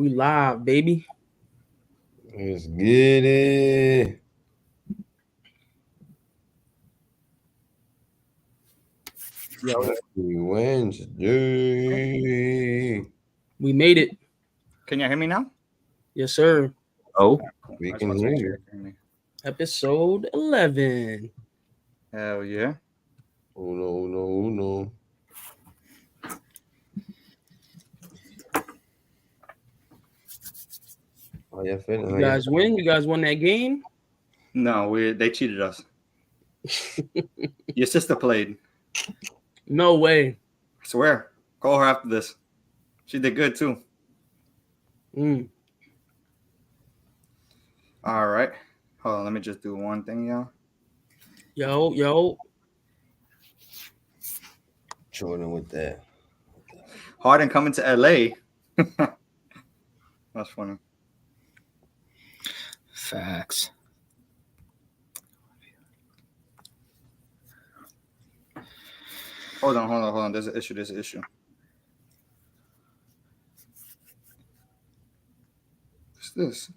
We live, baby. Let's get it. Yo, Happy Wednesday. we made it. Can you hear me now? Yes, sir. Oh, We I just can want to hear make you. sure you can hear me. Episode 11. Hell yeah. Uno. How you feeling? You guys win? You guys won that game? No, they cheated us. Your sister played. No way. I swear. Call her after this. She did good too. All right. Hold on. Let me just do one thing, y'all. Yo. Jordan with that. Harden coming to LA. That's funny. Facts. Hold on. There's an issue. What's this?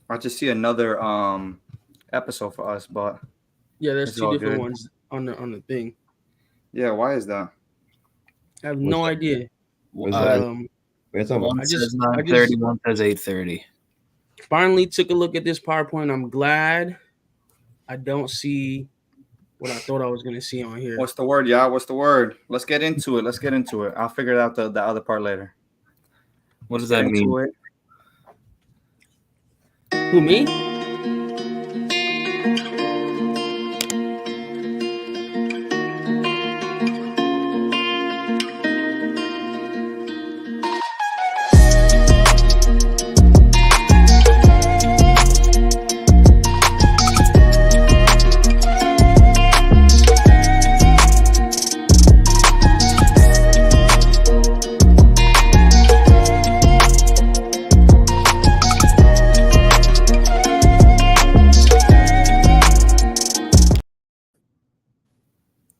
I just see another episode for us, but Yeah, there's it's two all different good. ones on the thing. Yeah, why is that? I have no idea. What's that? We're talking One about. says 9:30, one says 8:30. Finally took a look at this PowerPoint. I'm glad I don't see what I thought I was going to see on here. What's the word, y'all? What's the word? Let's get into it. I'll figure out the other part later. What does that mean? Who, me?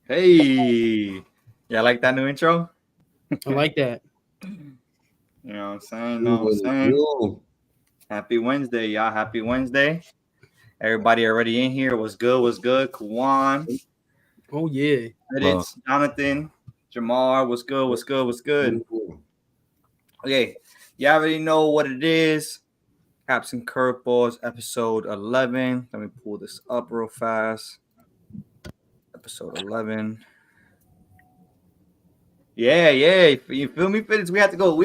Hey, yeah, like that new intro? I like that. You know what I'm saying? Happy Wednesday, y'all. Happy Wednesday. Everybody already in here. What's good? Kwan. Oh, yeah. It's Jonathan. Jamar. What's good? Okay. You already know what it is. Caps and Curveballs, episode 11. Let me pull this up real fast. Episode 11. Yeah. You feel me, Fitz? We had to go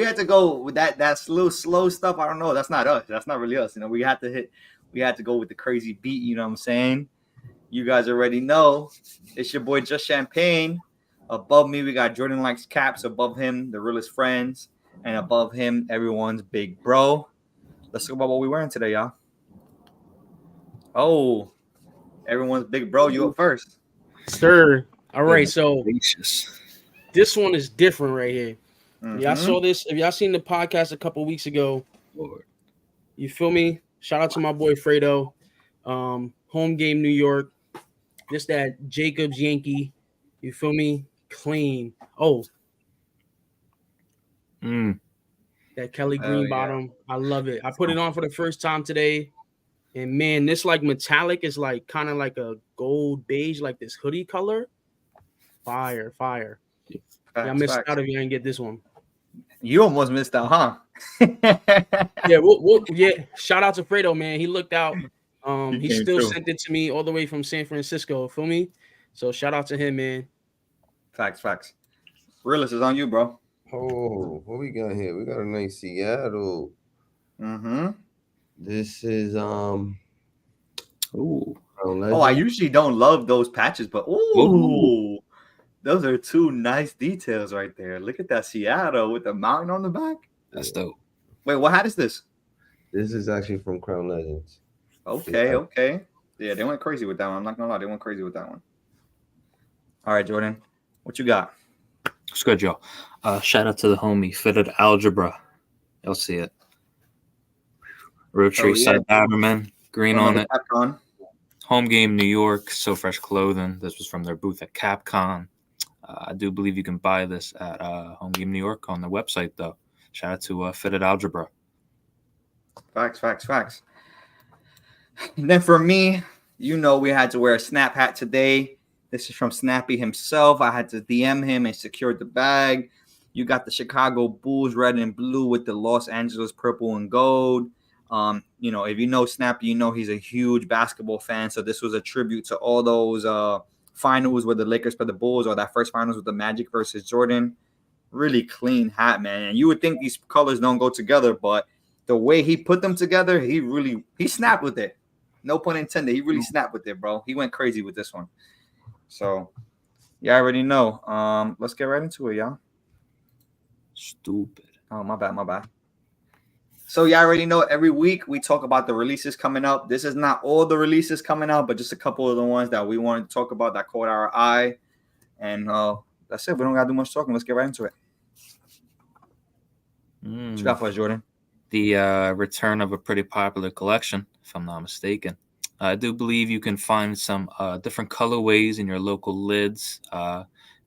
with that slow stuff. I don't know. That's not us. That's not really us. You know, we had to go with the crazy beat, you know what I'm saying? You guys already know. It's your boy Just Champagne. Above me, we got Jordan Likes Caps. Above him, the realest friends. And above him, everyone's big bro. Let's talk about what we're wearing today, y'all. Oh, everyone's big bro. You up first. Sir. All right, so Delicious. this one is different right here. Mm-hmm. Y'all saw this. If y'all seen the podcast a couple weeks ago, Lord. you feel me? Shout out to my boy Fredo. Home game New York. Just that Jacobs Yankee. You feel me? Clean. Oh, that Kelly Green bottom. I love it. I put it on for the first time today. And man, this like metallic is like kind of like a gold beige, like this hoodie color. Fire. Y'all missed out if you didn't get this one. You almost missed out, huh? Yeah. Shout out to Fredo, man. He looked out. He still sent it to me all the way from San Francisco. Feel me? So shout out to him, man. Facts. Realist is on you, bro. Oh, what we got here? We got a nice Seattle. Mm-hmm. This is Ooh. Oh, I usually don't love those patches, but ooh. Those are two nice details right there. Look at that Seattle with the mountain on the back. That's dope. Wait, what hat is this? This is actually from Crown Legends. Okay. Yeah, they went crazy with that one. I'm not gonna lie, they went crazy with that one. All right, Jordan, what you got? It's good, y'all. Shout out to the homie Fitted Algebra. You'll see it. Rotary side Batterman, green on it. Capcom. Home game New York, So Fresh Clothing. This was from their booth at Capcom. I do believe you can buy this at Home Game New York on their website, though. Shout out to Fitted Algebra. Facts. And then for me, we had to wear a Snap hat today. This is from Snappy himself. I had to DM him and secured the bag. You got the Chicago Bulls red and blue with the Los Angeles purple and gold. If you know Snappy, he's a huge basketball fan. So this was a tribute to all those finals where the Lakers played the Bulls, or that first finals with the Magic versus Jordan. Really clean hat, man. And you would think these colors don't go together, but the way he put them together, he snapped with it. No pun intended. He really snapped with it, bro. He went crazy with this one. So, yeah, I already know. Let's get right into it, y'all. Stupid. Oh, my bad. So, yeah, I already know every week we talk about the releases coming up. This is not all the releases coming out, but just a couple of the ones that we wanted to talk about that caught our eye. And that's it. We don't got to do much talking. Let's get right into it. What you got for us, Jordan? The return of a pretty popular collection, if I'm not mistaken. I do believe you can find some different colorways in your local lids.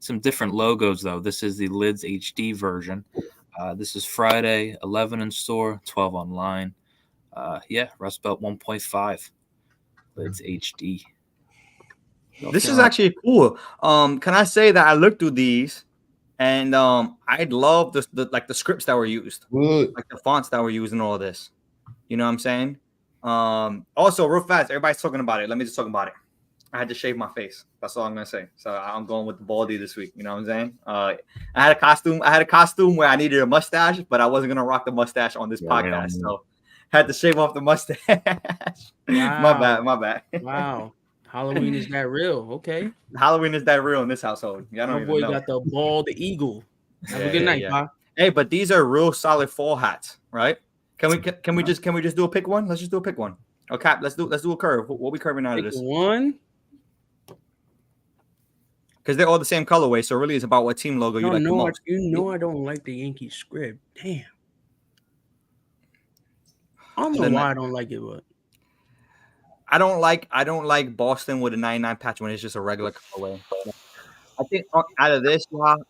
Some different logos, though. This is the Lids HD version. This is Friday, 11 in store, 12 online. Rust Belt 1.5. Lids HD. This is actually cool. Can I say that I looked through these, and I love the scripts that were used, like the fonts that were used in all of this. You know what I'm saying? Also, real fast, everybody's talking about it. Let me just talk about it. I had to shave my face. That's all I'm gonna say. So I'm going with the baldy this week. You know what I'm saying? I had a costume where I needed a mustache, but I wasn't gonna rock the mustache on this podcast. So I had to shave off the mustache. Wow. My bad. Wow. Halloween is that real? Okay. Halloween is that real in this household. Y'all don't My even boy know. got the bald eagle. Have a good night, Bob. Hey, but these are real solid fall hats, right? Can we just do a pick one? Let's just do a pick one. Okay, let's do a curve. What we curving out of this? One. Because they're all the same colorway, so really it's about what team logo you like the most. I don't like the Yankee script. Damn. I don't know why I don't like it, but I don't like Boston with a 99 patch when it's just a regular colorway. I think out of this,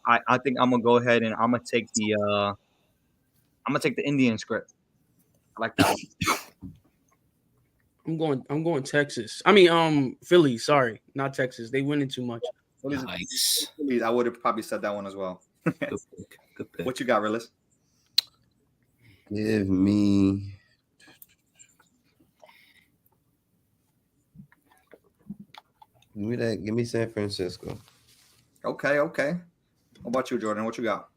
I think I'm gonna go ahead and I'm gonna take the Indian script. I like that one. I'm going Texas. I mean, Philly. Sorry, not Texas. They winning too much. Nice. I would have probably said that one as well. Good pick. What you got, Rillis? Give me Give me San Francisco. Okay. What about you, Jordan? What you got?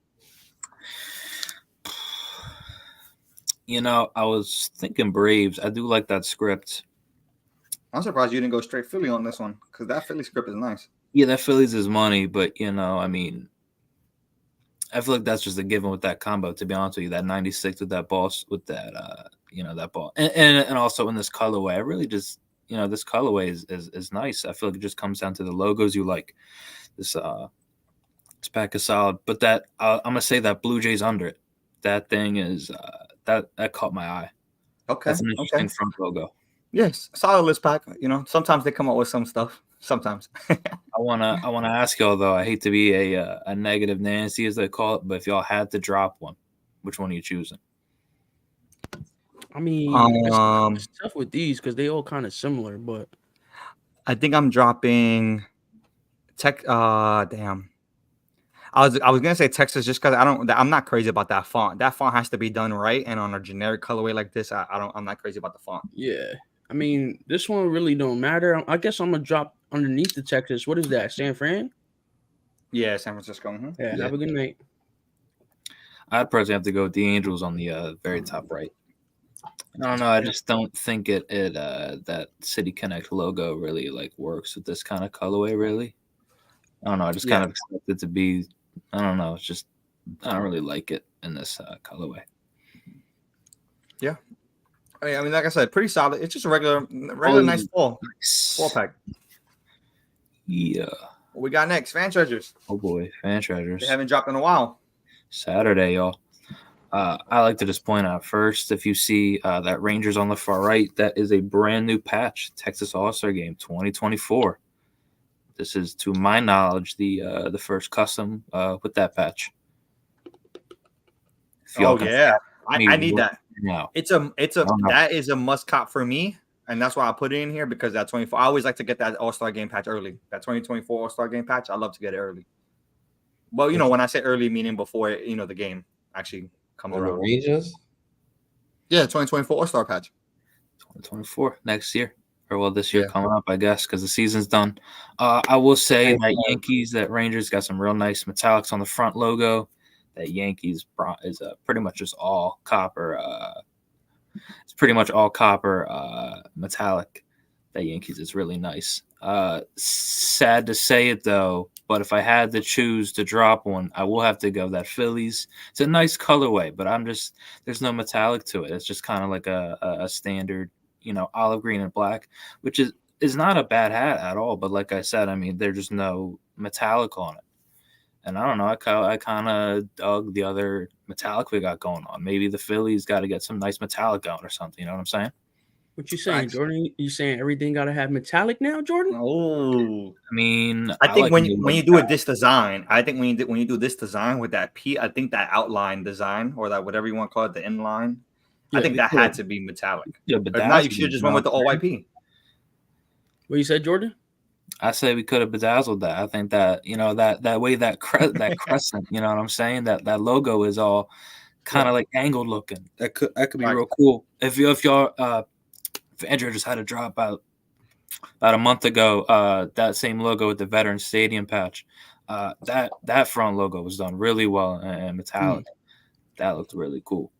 I was thinking Braves. I do like that script. I'm surprised you didn't go straight Philly on this one, because that Philly script is nice. Yeah, that Phillies is money, but I feel like that's just a given with that combo. To be honest with you, that 96 with that ball, with that that ball, and also in this colorway, I really just this colorway is nice. I feel like it just comes down to the logos you like. This pack is solid, but that I'm gonna say that Blue Jays under it. That thing is that caught my eye. Okay, that's an interesting front logo. Yes, solid list pack. Sometimes they come up with some stuff. Sometimes. I wanna ask y'all though. I hate to be a negative Nancy as they call it, but if y'all had to drop one, which one are you choosing? I mean, it's tough with these because they all kind of similar, but I think I'm dropping damn. I was gonna say Texas just because I'm not crazy about that font. That font has to be done right, and on a generic colorway like this, I'm not crazy about the font. Yeah. I mean, this one really don't matter. I guess I'm gonna drop underneath the Texas. What is that? San Fran? Yeah, San Francisco. Mm-hmm. Yeah, have a good night. I'd personally have to go with the Angels on the very top right. I don't know. I just don't think that City Connect logo really works with this kind of colorway. Really, I don't know. I just kind of expect it to be. I don't know. It's just I don't really like it in this colorway. Yeah. I mean, like I said, pretty solid. It's just a regular nice fall pack. Yeah. What we got next? Fan treasures. Oh boy, fan treasures. They haven't dropped in a while. Saturday, y'all. I like to just point out first, if you see that Rangers on the far right, that is a brand new patch, Texas All-Star Game 2024. This is, to my knowledge, the first custom with that patch. If y'all Oh can yeah, me I need right that. now. It's a don't know. that is a must cop for me, and that's why I put it in here because that 24. I always like to get that All-Star game patch early. That 2024 All-Star game patch, I love to get it early. Well, you know, when I say early, meaning before the game actually comes On the around. Rangers? Yeah, 2024 All-Star patch. 2024 next year, or well, this year Yeah. coming up, I guess, because the season's done. I will say that Yankees, that Rangers got some real nice metallics on the front logo. That Yankees is pretty much just all copper. It's pretty much all copper metallic. That Yankees is really nice. Sad to say it though, but if I had to choose to drop one, I will have to go that Phillies. It's a nice colorway, but there's no metallic to it. It's just kind of like a standard, olive green and black, which is not a bad hat at all. But like I said, I mean, there's just no metallic on it. And I don't know, I kind of dug the other metallic we got going on. Maybe the Phillies got to get some nice metallic out or something. You know what I'm saying? What you saying, Facts. Jordan? You saying everything got to have metallic now, Jordan? Oh, I mean, I think like when new you do it this design, I think when you do this design with that I think that outline design or that whatever you want to call it, the inline, I Yeah, think they that could- had to be metallic. yeah, If not, you bedazzled should have it, just you went with know the what all I'm white saying? P. What you said, Jordan? I say we could have bedazzled that. I think that that way that crescent, you know what I'm saying? That logo is all kind of like angled looking. That could be Right. real cool. If y'all if Andrew just had a drop about a month ago, that same logo with the Veterans Stadium patch, that front logo was done really well and metallic. That looked really cool.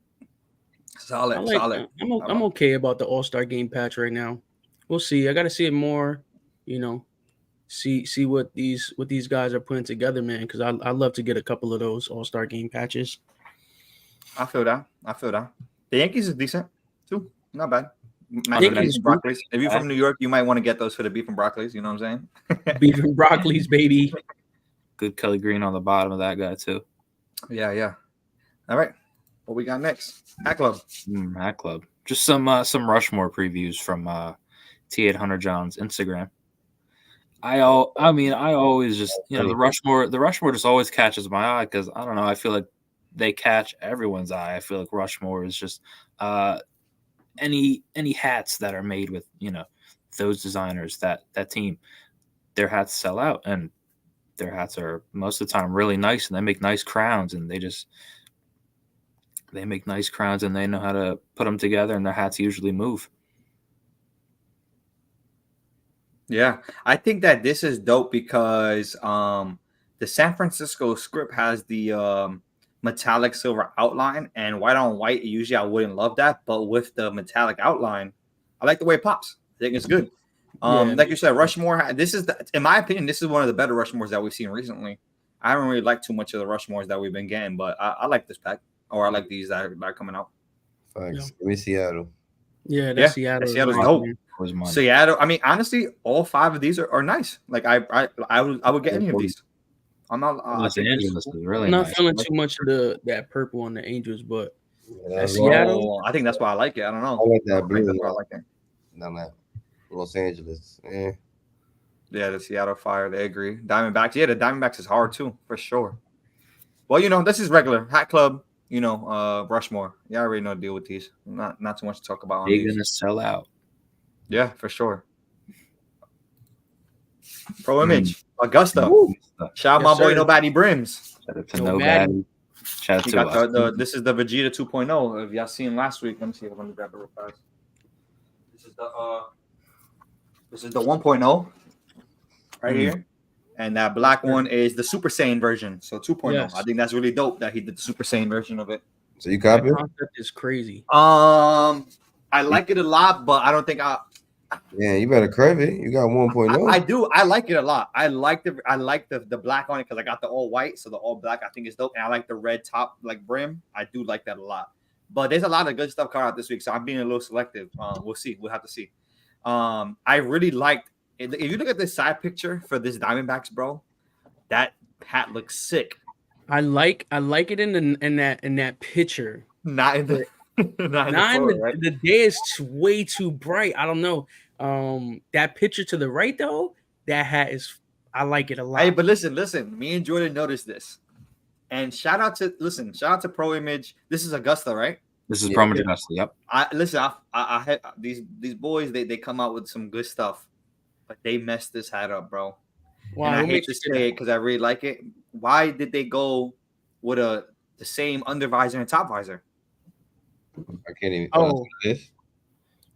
Solid, solid. I'm okay about the All-Star game patch right now. We'll see. I got to see it more, see what these guys are putting together, man, because I love to get a couple of those All-Star game patches. I feel that. The Yankees is decent too. Not bad. Yankees Beef and broccolis. If you're from New York, you might want to get those for the beef and broccolis. You know what I'm saying? Beef and broccolis, baby. Good Kelly Green on the bottom of that guy too. Yeah. All right. What we got next? Hat Club. Hat Club. Just some Rushmore previews from T8 Hunter John's Instagram. I always just the Rushmore just always catches my eye because I don't know, I feel like they catch everyone's eye. I feel like Rushmore is just any hats that are made with those designers, that team, their hats sell out, and their hats are most of the time really nice, and they make nice crowns, and they make nice crowns, and they know how to put them together, and their hats usually move. Yeah, I think that this is dope because the San Francisco script has the metallic silver outline and white on white. Usually I wouldn't love that, but with the metallic outline, I like the way it pops. I think it's good. Like you said, Rushmore, in my opinion, this is one of the better Rushmores that we've seen recently. I haven't really liked too much of the Rushmores that we've been getting, but I like this pack, or I like these that are coming out. Thanks. Give me Seattle. Yeah, Seattle's dope. Man. Seattle. I mean, honestly, all 5 of these are nice. Like I would get any of these. I'm not. Los Angeles is really I'm not nice. feeling too much of that purple on the Angels, but Seattle. I think that's why I like it. I don't know. I like that blue. That's why I like it. No, Los Angeles. Yeah, the Seattle Fire. They agree. Diamondbacks. Yeah, the Diamondbacks is hard too, for sure. Well, this is regular Hat Club. Rushmore. Yeah, I already know the deal with these. Not too much to talk about on They're these. gonna sell out. Yeah, for sure. Pro Image, Augusta. Shout out my boy Nobody Brims. Shout out to Nobody. Shout out to us. This is the Vegeta 2.0. If y'all seen last week, let me see if I can grab it real fast. This is the 1.0 right here. And that black one is the Super Saiyan version. So 2.0. Yes. I think that's really dope that he did the Super Saiyan version of it. So you copy it? The concept is crazy. I like it a lot, but I don't think Yeah, you better crave it. You got 1.0. I do. I like it a lot. I like the black on it because I got the all white, so the all black I think is dope, and I like the red top like brim. I do like that a lot. But there's a lot of good stuff coming out this week, so I'm being a little selective. We'll see. We'll have to see. I really liked. If you look at this side picture for this Diamondbacks, bro, that hat looks sick. I like it in that picture. Not in the the day is way too bright. I don't know. That picture to the right though, that hat is I like it a lot. Hey, but listen. Me and Jordan noticed this, and shout out to Pro Image. This is Augusta, right? This is Yeah. Pro Image Augusta. Yep. I had these boys. They come out with some good stuff, but they messed this hat up, bro. Why? And I What hate makes to you say say that? it because I really like it. Why did they go with the same under visor and top visor? I can't even. Oh. This.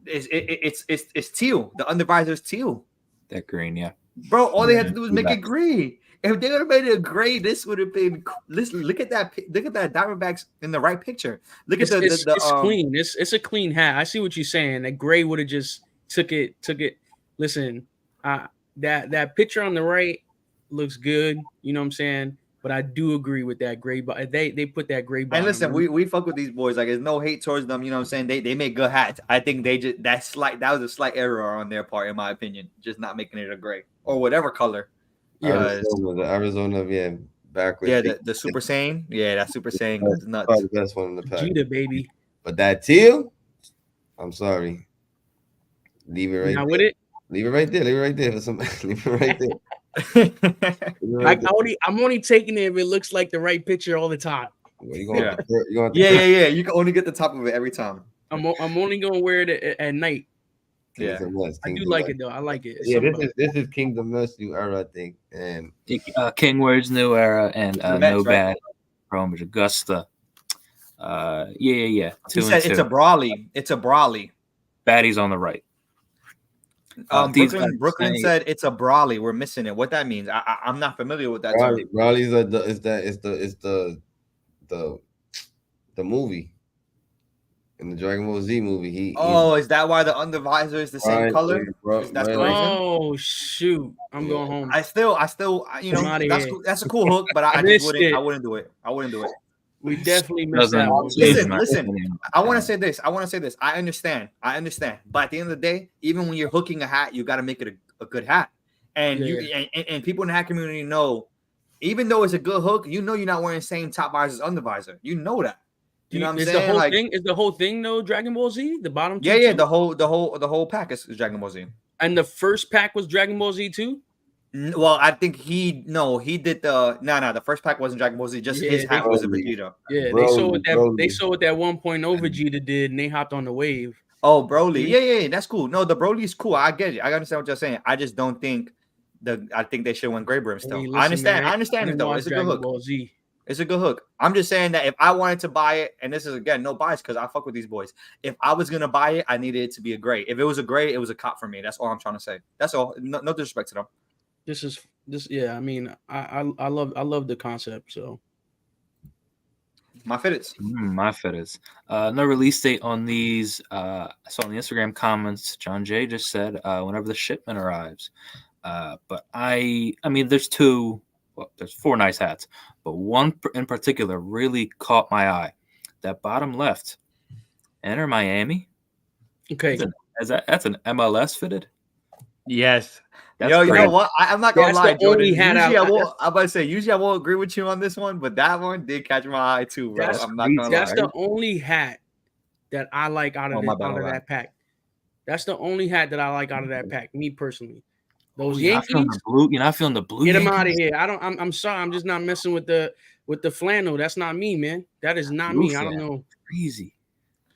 It's teal. The under visor is teal, That green, yeah. bro. All they had to Yeah, do was you make like it green. If they would have made it gray, this would have been. Listen, look at that Diamondbacks in the right picture. Look at It's clean. It's a clean hat. I see what you're saying. That gray would have just took it. Listen, that picture on the right looks good. You know what I'm saying? But I do agree with that gray. But they put that gray bottom. And listen, we fuck with these boys. Like, there's no hate towards them. You know what I'm saying? They make good hats. I think they just that was a slight error on their part, in my opinion. Just not making it a gray or whatever color. Yeah. Arizona, yeah, backwards. Yeah, the Super Saiyan. Yeah, that Super Saiyan is nuts. Probably the best one in the pack. Vegeta, baby. But that teal, I'm sorry. Leave it right Not there. with it. Leave it right there. Leave it right there for somebody. Leave it right there. Leave it right there. I'm only taking it if it looks like the right picture all the time. Well, you gonna Yeah. have to- you gonna have to- Yeah. You can only get the top of it every time. I'm only gonna wear it at night. Kingdom West, I do Kingdom like West. it though. I like it. It's Yeah, something about this is Kingdom West new era, I think. And King Words New Era and The Mets, No right? Bad Pro Image Augusta. Yeah. He 2 said and it's a 2. Brawley. It's a Brawley. Baddies on the right. These guys Brooklyn say- said it's a Brawley. We're missing it. What that means? I'm not familiar with that term. Raleigh's the movie in the Dragon Ball Z movie. Is that why the under visor is the same color? That's the reason? Oh shoot! I'm going home. I still, you know, I'm outta that's here. cool. That's a cool hook, but I just Missed wouldn't. it. I wouldn't do it. I wouldn't do it. We definitely missed Doesn't that one. change my Listen. opinion. I want to say this. I understand. But at the end of the day, even when you're hooking a hat, you got to make it a good hat. And and people in the hat community know, even though it's a good hook, you know you're not wearing the same top visor as under visor. You know that. You know what I'm saying? Is the whole thing though Dragon Ball Z? The bottom two? Yeah. too? The whole pack is Dragon Ball Z. And the first pack was Dragon Ball Z too? Well, I think he did the the first pack wasn't Dragon Ball Z, just his hat was a Vegeta. Yeah, they saw what that 1.0 Vegeta did, and they hopped on the wave. Oh, Broly, yeah, that's cool. No, the Broly is cool. I get it. I understand what you're saying. I just don't think I think they should win Gray Brim still. Hey, I listen, understand. man, I understand it though. It's a good Dragon hook. Ball Z. It's a good hook. I'm just saying that if I wanted to buy it, and this is again no bias because I fuck with these boys. If I was gonna buy it, I needed it to be a gray. If it was a gray, it was a cop for me. That's all I'm trying to say. That's all. No disrespect to them. Yeah. I mean, I love the concept. So My fitteds. My fitteds. No release date on these. I saw in the Instagram comments, John Jay just said whenever the shipment arrives. But I mean, there's four nice hats, but one in particular really caught my eye. That bottom left, Enter Miami. okay, That's an MLS fitted. Yes. That's Yo, you great. know what? I'm not gonna That's lie, the Jordan. only hat Usually I- I'm about to say usually I won't agree with you on this one, but that one did catch my eye too, bro. That's I'm not gonna that's lie. the only hat that I like out of that pack. That's the only hat that I like out of that pack. Me personally, those You're not feeling Yankees. the blue. You're not feeling the blue. Get them out of Yankees? here. I'm sorry. I'm just not messing with the flannel. That's not me, man. That is not Blue me. I don't flannel. know. Crazy.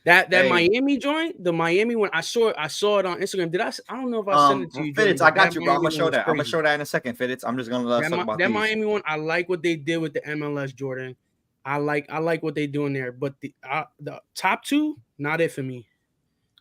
That Hey. Miami joint, the Miami one, I saw it on Instagram. I don't know if I sent it to you. Fitteds, Jordan, I but got that you, bro. I'm Miami gonna show one was that. I'm gonna crazy. show that in a second, Fitteds. I'm just gonna let us talk about that these. Miami one, I like what they did with the MLS, Jordan. I like what they doing there, but the top two, not it for me.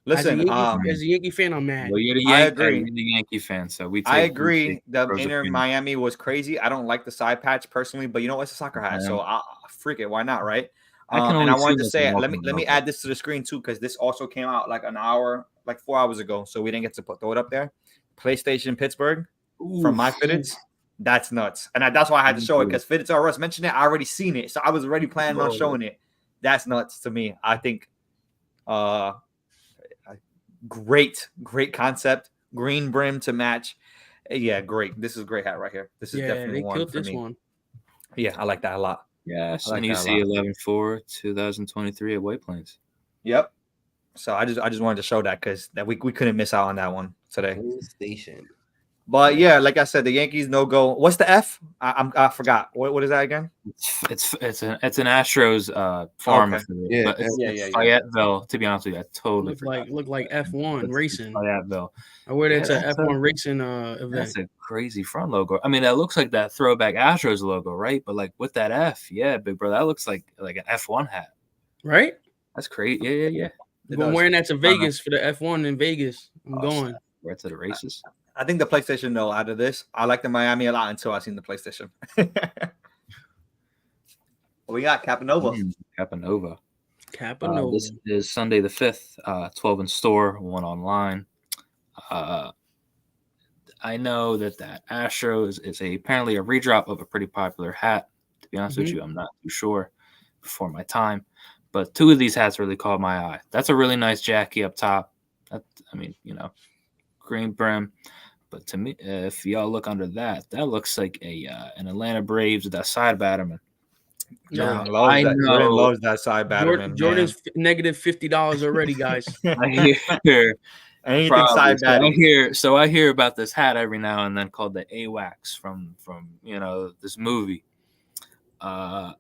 Listen, as a Yankee fan, I'm mad. Well, you're the I Yankee, agree. you're the Yankee fan, so we. I agree. The pros inner opinion. Miami was crazy. I don't like the side patch personally, but you know it's a soccer hat, so I freak it. Why not, right? I can And only I wanted see to this say, in let me Baltimore. add this to the screen too, because this also came out like 4 hours ago, so we didn't get to throw it up there. PlayStation Pittsburgh from my Fitteds. That's nuts, and that's why I had to show it because Fitteds or Russ mentioned it. I already seen it, so I was already planning on showing it. That's nuts to me. I think, great concept. Green brim to match. Yeah, great. This is a great hat right here. This is definitely they one killed for this me. one. Yeah, I like that a lot. Yes, I like and you that a see lot. 11-4, 2023 at White Plains. Yep. So I just wanted to show that because we couldn't miss out on that one today. Station. But yeah, like I said, the Yankees no go. What's the F? I forgot. What is that again? It's an Astros farm Okay. affiliate, Yeah, but it's yeah. Fayetteville. To be honest with you, I totally forgot. Look like F1 It's racing. Fayetteville. I wear that Yeah, to that's F1 racing event. That's a crazy front logo. I mean, that looks like that throwback Astros logo, right? But like with that F, yeah, big bro, that looks like an F1 hat. Right? That's great. Yeah. It I'm does. wearing that to Vegas for the F1 in Vegas. I'm going. Right to the races. I think the PlayStation, though, out of this, I like the Miami a lot until I seen the PlayStation. We got Capanova. Capanova. Capanova. This is Sunday the 5th, 12 in store, 1 online. I know that Astros is apparently a redrop of a pretty popular hat. To be honest with you, I'm not too sure before my time. But 2 of these hats really caught my eye. That's a really nice Jackie up top. Green brim. But to me, if y'all look under that, that looks like an Atlanta Braves with that side batterman. Jordan Now, loves that. Jordan loves that side batterman. Jordan's negative $50 already, guys. I hear anything side batting. So I hear about this hat every now and then called the AWACS from this movie. That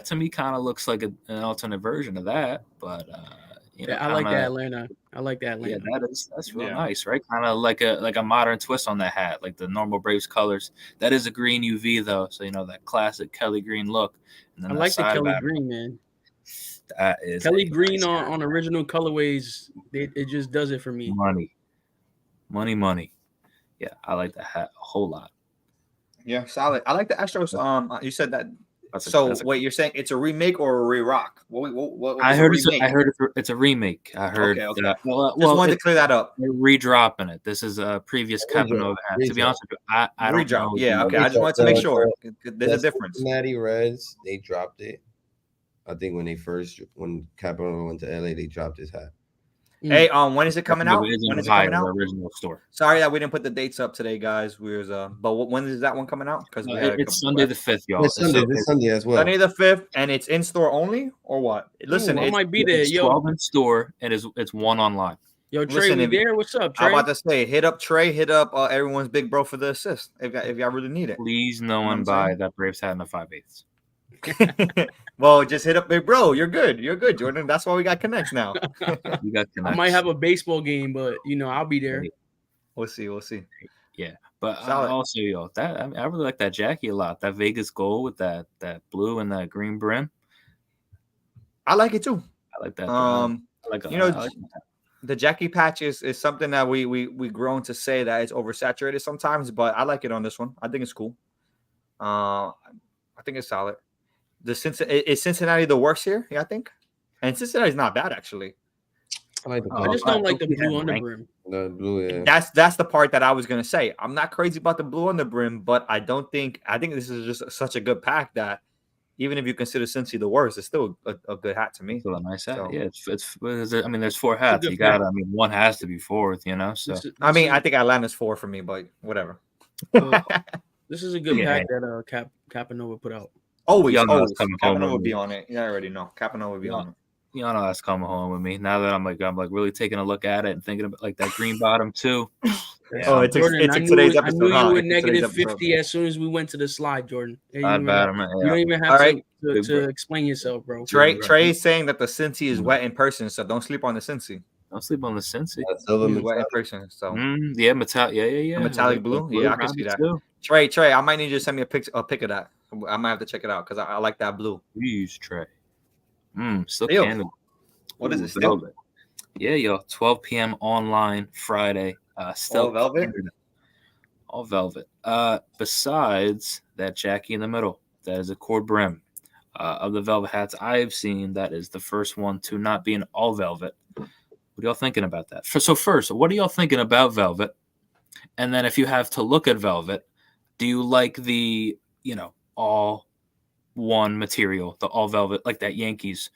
to me kind of looks like an alternate version of that, but I like that Atlanta. Yeah, that's real nice, right? Kind of like a modern twist on that hat, like the normal Braves colors. That is a green UV though, so that classic Kelly green look. And then I like the Kelly green, man. That is Kelly green on original colorways. It just does it for me. Money. Yeah, I like that hat a whole lot. Yeah, solid. I like the Astros. You said that. Wait, you're saying it's a remake or a re-rock? I heard it's a remake. I heard. Okay. Just wanted to clear that up. They're redropping it. This is a previous Capanova hat. To be honest with you, I don't know. Yeah, okay. I just wanted to make sure. There's a difference. Cincinnati Reds, they dropped it. I think when Capanova went to LA, they dropped his hat. Hey, when is it coming out? When is it coming out? Original store. Sorry that we didn't put the dates up today, guys. But when is that one coming out? Because it's Sunday the 5th, y'all. It's Sunday as well. Sunday the 5th, and it's in store only, or what? Listen, it might be there. It's 12 in store, and it's 1 online. Yo, Trey, we there? What's up, Trey? I'm about to say, hit up Trey, hit up everyone's big bro for the assist if y'all really need it. Please, no one buy that Braves hat in the 5/8. Well, just hit up big bro. You're good, Jordan. That's why we got connects now. You got connects. I might have a baseball game, but I'll be there. We'll see. Yeah, but also, yo, I really like that Jackie a lot. That Vegas gold with that blue and that green brim. I like it too. I like that. The Jackie patch is something that we grown to say that it's oversaturated sometimes, but I like it on this one. I think it's cool. I think it's solid. Is Cincinnati the worst here? Yeah, I think. And Cincinnati's not bad actually. I just don't like the blue on the brim. The blue, yeah. That's the part that I was gonna say. I'm not crazy about the blue on the brim, but I think this is just such a good pack that even if you consider Cincy the worst, it's still a good hat to me. Still a nice hat. So, yeah, there's 4 hats. You got. One has to be 4th. So I think Atlanta's 4 for me, but whatever. This is a good pack that Capanova put out. Always. Capanova would be on it. You already know. Capanova would be on it. Y'all know that's coming home with me. Now that I'm really taking a look at it and thinking about like that green bottom too. Yeah. It took today's episode. I knew you were negative 50 as soon as we went to the slide, Jordan. You don't even have to explain yourself, bro. Trey is saying that the Cincy is wet in person, so don't sleep on the Cincy. Don't sleep on the Cincy. It's wet in person, so metallic blue. Yeah, I can see that. Too. Trey, I might need you to send me a pic of that. I might have to check it out because I like that blue. Use Trey. Still candle. What is it? Still? Yeah, yo. 12 p.m. online Friday. Still all velvet. All velvet. Besides that Jackie in the middle, that is a cord brim. Of the velvet hats I've seen, that is the first one to not be an all velvet. What are y'all thinking about that? So first, what are y'all thinking about velvet? And then if you have to look at velvet, do you like the all one material, the all velvet, like that Yankees,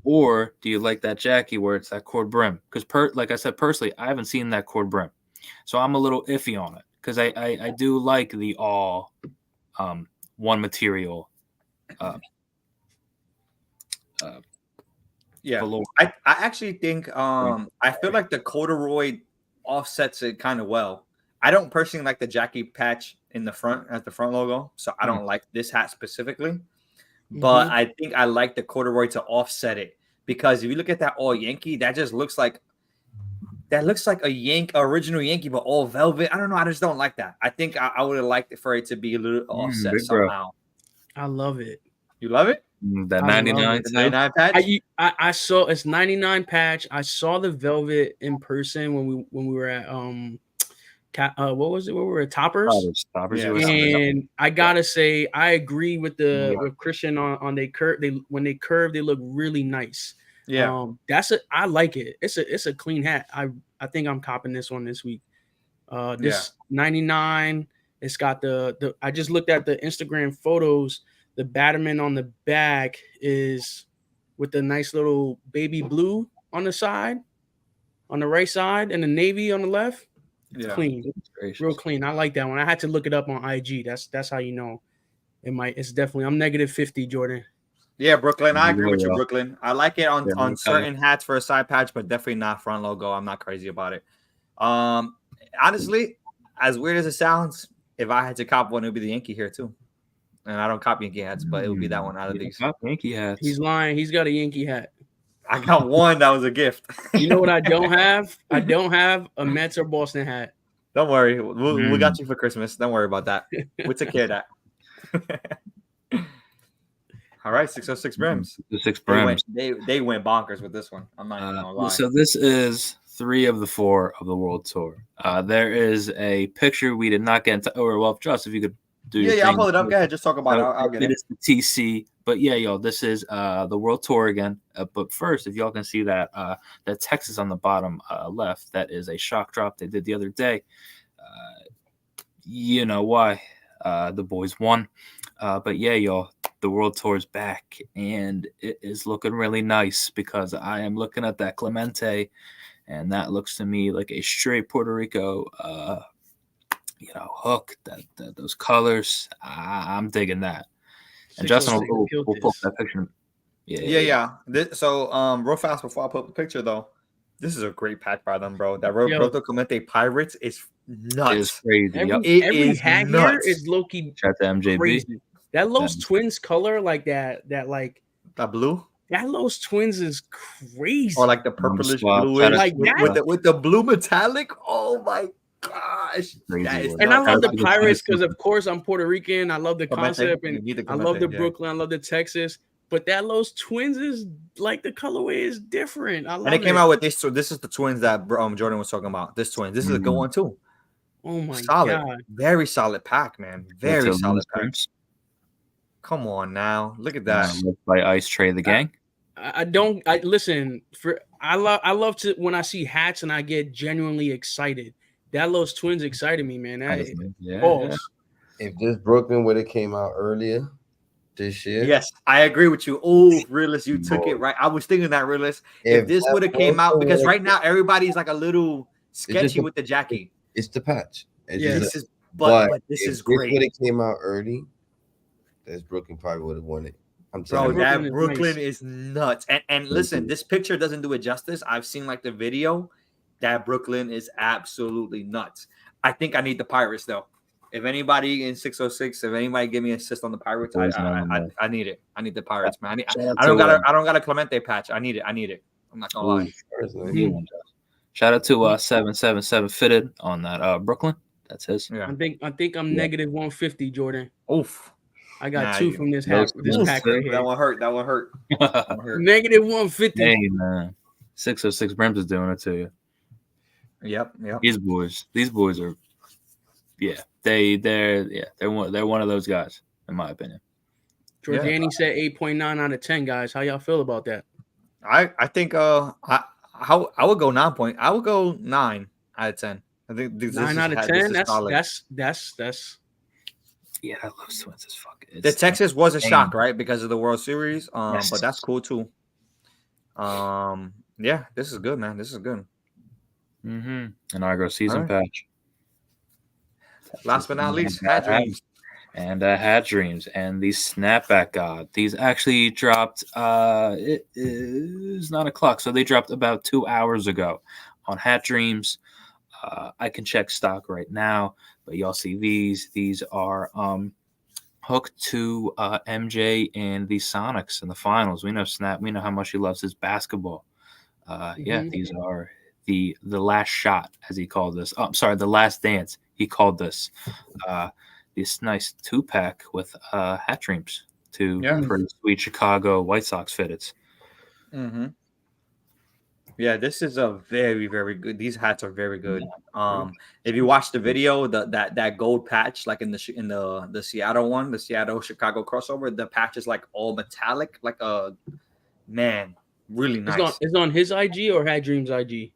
or do you like that Jackie where it's that cord brim? Because like I said, personally, I haven't seen that cord brim, so I'm a little iffy on it because I do like the all one material. Velour. I actually think I feel like the corduroy offsets it kind of well. I don't personally like the Jackie patch in the front as the front logo, so I don't like this hat specifically. But I think I like the corduroy to offset it, because if you look at that all Yankee, that just looks like a original Yankee, but all velvet. I don't know. I just don't like that. I think I would have liked it for it to be a little offset somehow. I love it. You love it? That 99 The 99 patch. I saw it's 99 patch. I saw the velvet in person when we were at what was it? We were at Toppers. Toppers, Yeah. And I gotta say, I agree with Christian on they curve. When they curve, they look really nice. Yeah. I like it. It's a clean hat. I think I'm copping this one this week. This 99. It's got the I just looked at the Instagram photos. The Batman on the back is with the nice little baby blue on the side, on the right side, and the navy on the left. It's clean, real clean. I like that one. I had to look it up on IG. That's how you know it's definitely. I'm -50, Jordan. Yeah, Brooklyn. I agree with you, Brooklyn. I like it on certain hats for a side patch, but definitely not front logo. I'm not crazy about it. Honestly, as weird as it sounds, if I had to cop one, it would be the Yankee here too. And I don't cop Yankee hats, but it would be that one out of these. Yankee hats. He's lying. He's got a Yankee hat. I got one that was a gift. You know what I don't have? I don't have a Mets or Boston hat. Don't worry. We got you for Christmas. Don't worry about that. We took care of that. All right, 606 brims. 606 brims. They went bonkers with this one. I'm not even gonna lie. So this is 3 of the 4 of the World Tour. There is a picture we did not get into. Well, Josh, if you could do. Yeah, I'll pull it up. Go ahead, just talk about it. I'll get it. It is the TC, but yeah, y'all, this is the World Tour again. But first, if y'all can see that Texas on the bottom left, that is a shock drop they did the other day. You know why? The boys won. But yeah, y'all, the World Tour is back, and it is looking really nice because I am looking at that Clemente, and that looks to me like a straight Puerto Rico, hook. That those colors, I'm digging that. And Justin will pull that picture. Yeah. So, real fast before I put up the picture, though, this is a great patch by them, bro. That Roberto Clemente Pirates is nuts. It's crazy. Every hat here is low-key Shout out to MJB. Crazy. That Los Twins color, like that blue. That Los Twins is crazy. Or like the purplish blue, like with the blue metallic. Oh my gosh! And I love the Pirates because, of course, I'm Puerto Rican. I love the concept, and I love the Brooklyn. I love the Texas. But that Los Twins is like the colorway is different. I love it. And it came out with this. So this is the twins that Jordan was talking about. This twins. This is a good one too. Oh my god! Very solid pack, man. Very solid pack. Come on now, look at that. By Ice Trey the Gang. I listen. I love to when I see hats and I get genuinely excited. That Los Twins excited me, man. If this Brooklyn would have came out earlier this year, yes, I agree with you. Oh, realist, you took it right. I was thinking that realist. If this would have came out, because right now everybody's like a little sketchy with the Jackie. It's the patch. But this is great. If it would have came out early, this Brooklyn probably would have won it. I'm telling you, that Brooklyn is nuts. And listen, this picture doesn't do it justice. I've seen like the video. That Brooklyn is absolutely nuts. I think I need the Pirates though. If anybody in 606, if anybody give me an assist on the Pirates, I need it. I need the Pirates, man. I don't got a Clemente patch. I need it. I'm not gonna lie. Shout out to 777 Fitted on that Brooklyn. That's his. Yeah. I think I'm -150, Jordan. Oof. I got 2 from this hat. This pack right here. That one hurt. -150. Hey man, 606 Brims is doing it to you. Yep. These boys are, they're one of those guys in my opinion. Jordani said 8.9 out of 10, guys. How y'all feel about that? I think I would go 9 I would go 9 out of 10. I think 9 out of 10. That's. Yeah, that Los Twins is fucking. The Texas was a shock, right, because of the World Series. But that's cool too. Yeah, this is good, man. This is good. Inaugural season patch. Last but not least, Hat Dreams. And Hat Dreams and the Snapback God. These actually dropped. It is 9 o'clock, so they dropped about 2 hours ago on Hat Dreams. I can check stock right now, but y'all see these. These are hooked to MJ and the Sonics in the finals. We know Snap. We know how much he loves his basketball. Yeah, these are the last shot, as he called this. Oh, I'm sorry, the last dance. He called this. This nice 2-pack with hat dreams. Two pretty sweet Chicago White Sox fitteds. Mm-hmm. Yeah, this is a very, very good. These hats are very good. If you watch the video, that gold patch, like in the Seattle one, the Seattle Chicago crossover, the patch is like all metallic, like a man, really nice. It's on his IG or Hat Dreams IG.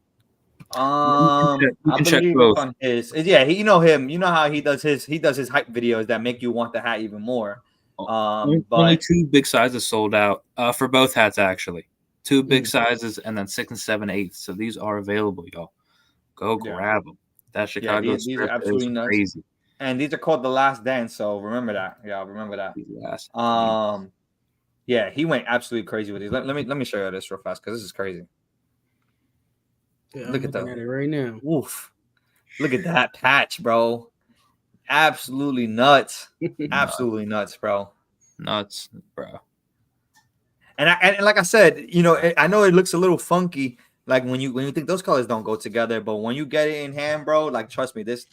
I believe it's on his. Yeah, you know him. You know how he does his hype videos that make you want the hat even more. Only But 2 big sizes sold out for both hats, actually. 2 big sizes and then 6 and 7/8. So these are available, y'all. Go grab them. That Chicago these are absolutely nuts. Crazy. And these are called The Last Dance, so remember that. Yeah, remember that. Yeah, he went absolutely crazy with these. Let me show you this real fast because this is crazy. Yeah, Look I'm at that. looking at it right now. Oof. Look at that patch, bro. Absolutely nuts. Absolutely nuts, bro. Nuts, bro. And like I said, you know, I know it looks a little funky, like when you think those colors don't go together, but when you get it in hand, bro, like trust me, this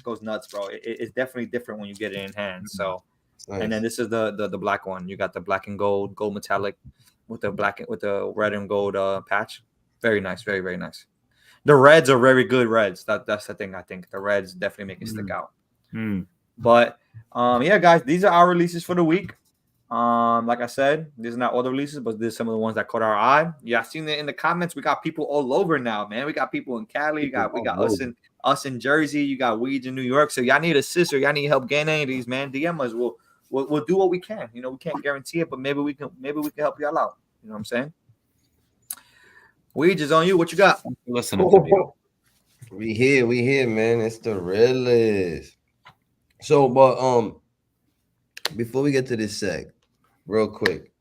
goes nuts, bro. It's definitely different when you get it in hand. So, nice. And then this is the black one. You got the black and gold metallic with the red and gold patch. Very nice, very, very nice. The reds are very good reds. That's the thing. I think the reds definitely make it stick out. But yeah, guys, these are our releases for the week. Like I said, these are not all the releases, but these are some of the ones that caught our eye. Yeah, I've seen it in the comments. We got people all over now, man. We got people in Cali. We got us in Jersey. You got Weeds in New York. So y'all need a sister. Y'all need help getting any of these, man. DM us. We'll do what we can. You know, we can't guarantee it, but maybe we can help y'all out. You know what I'm saying? Weeds is on you. What you got? Listening to me. We here, man. It's the realest. So, but before we get to this seg, real quick,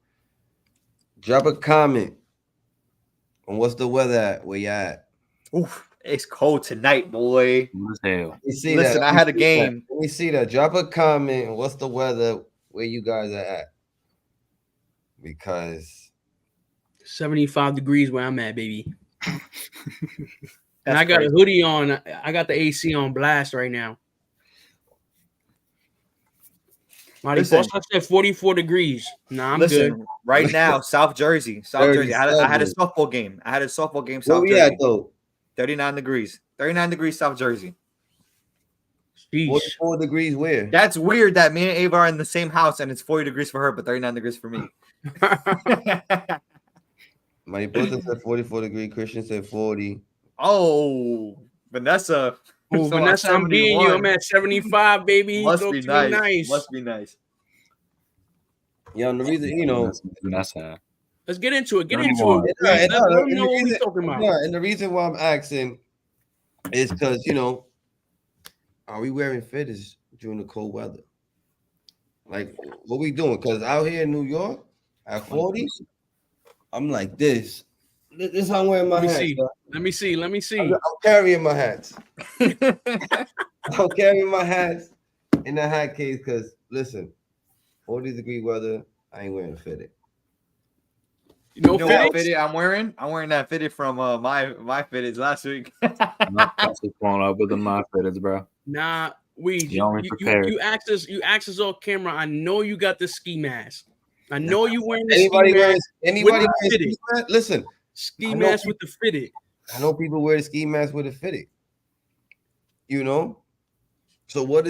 drop a comment on what's the weather at where you at. Oof, it's cold tonight, boy. Listen, I had a game. Let me see that. Drop a comment on what's the weather where you guys are at. Because 75 degrees where I'm at, baby. And I got a hoodie on. I got the AC on blast right now. Marty Boss said 44 degrees. Nah, I'm good. Right now, South Jersey. I had a softball game. South Jersey. Yeah, though. 39 degrees. 39 degrees, South Jersey. 44 degrees where? That's weird that me and Ava are in the same house and it's 40 degrees for her, but 39 degrees for me. My brother said 44 degrees. Christian said 40. Oh, Vanessa. Oh, so Vanessa, I'm beating you. I'm at 75, baby. Must be nice. Must be nice. Yeah, and the reason, you know, Vanessa. Let's get into it. Let them know what we're talking about. Yeah, and the reason why I'm asking is because, you know, are we wearing fitteds during the cold weather? Like, what we doing? Because out here in New York at 40, I'm like this. This is how I'm wearing my hats. Let me see. I'm carrying my hats. I'm carrying my hats in the hat case because, listen, 40-degree weather, I ain't wearing a fitted. You know what fitted I'm wearing? I'm wearing that fitted from my fitteds last week. That's what's going up with the my fitteds, bro. Nah, you asked us off camera. I know you got the ski mask. I know you wearing the ski mask. Anybody wearing ski mask? Listen. Ski mask with the fitted. I know people wear the ski mask with a fitted. You know? So what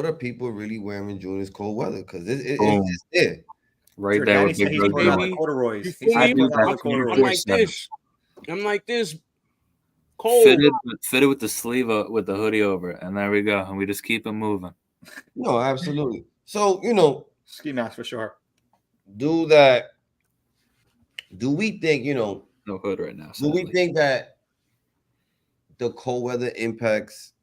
are people really wearing during this cold weather? Because it's just there. Right there with big corduroys. I'm like this. Cold. Fitted with the sleeve with the hoodie over it. And there we go. And we just keep it moving. No, absolutely. So, you know, ski mask for sure. Do that. Do we think, you know, no hood right now? Do we think that the cold weather impacts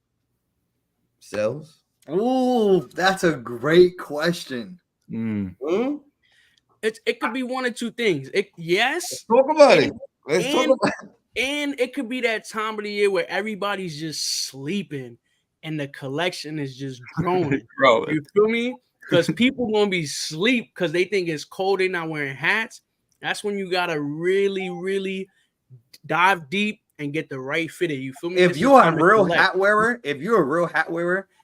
sales? Ooh, that's a great question. It could be one or two things. Yes. Let's talk about it. And it could be that time of the year where everybody's just sleeping and the collection is just growing. Bro, You feel me? Because people gonna be sleep because they think it's cold. They're not wearing hats. That's when you gotta really, really dive deep and get the right fitted. You feel me? If This is you're a time to real collect. hat wearer,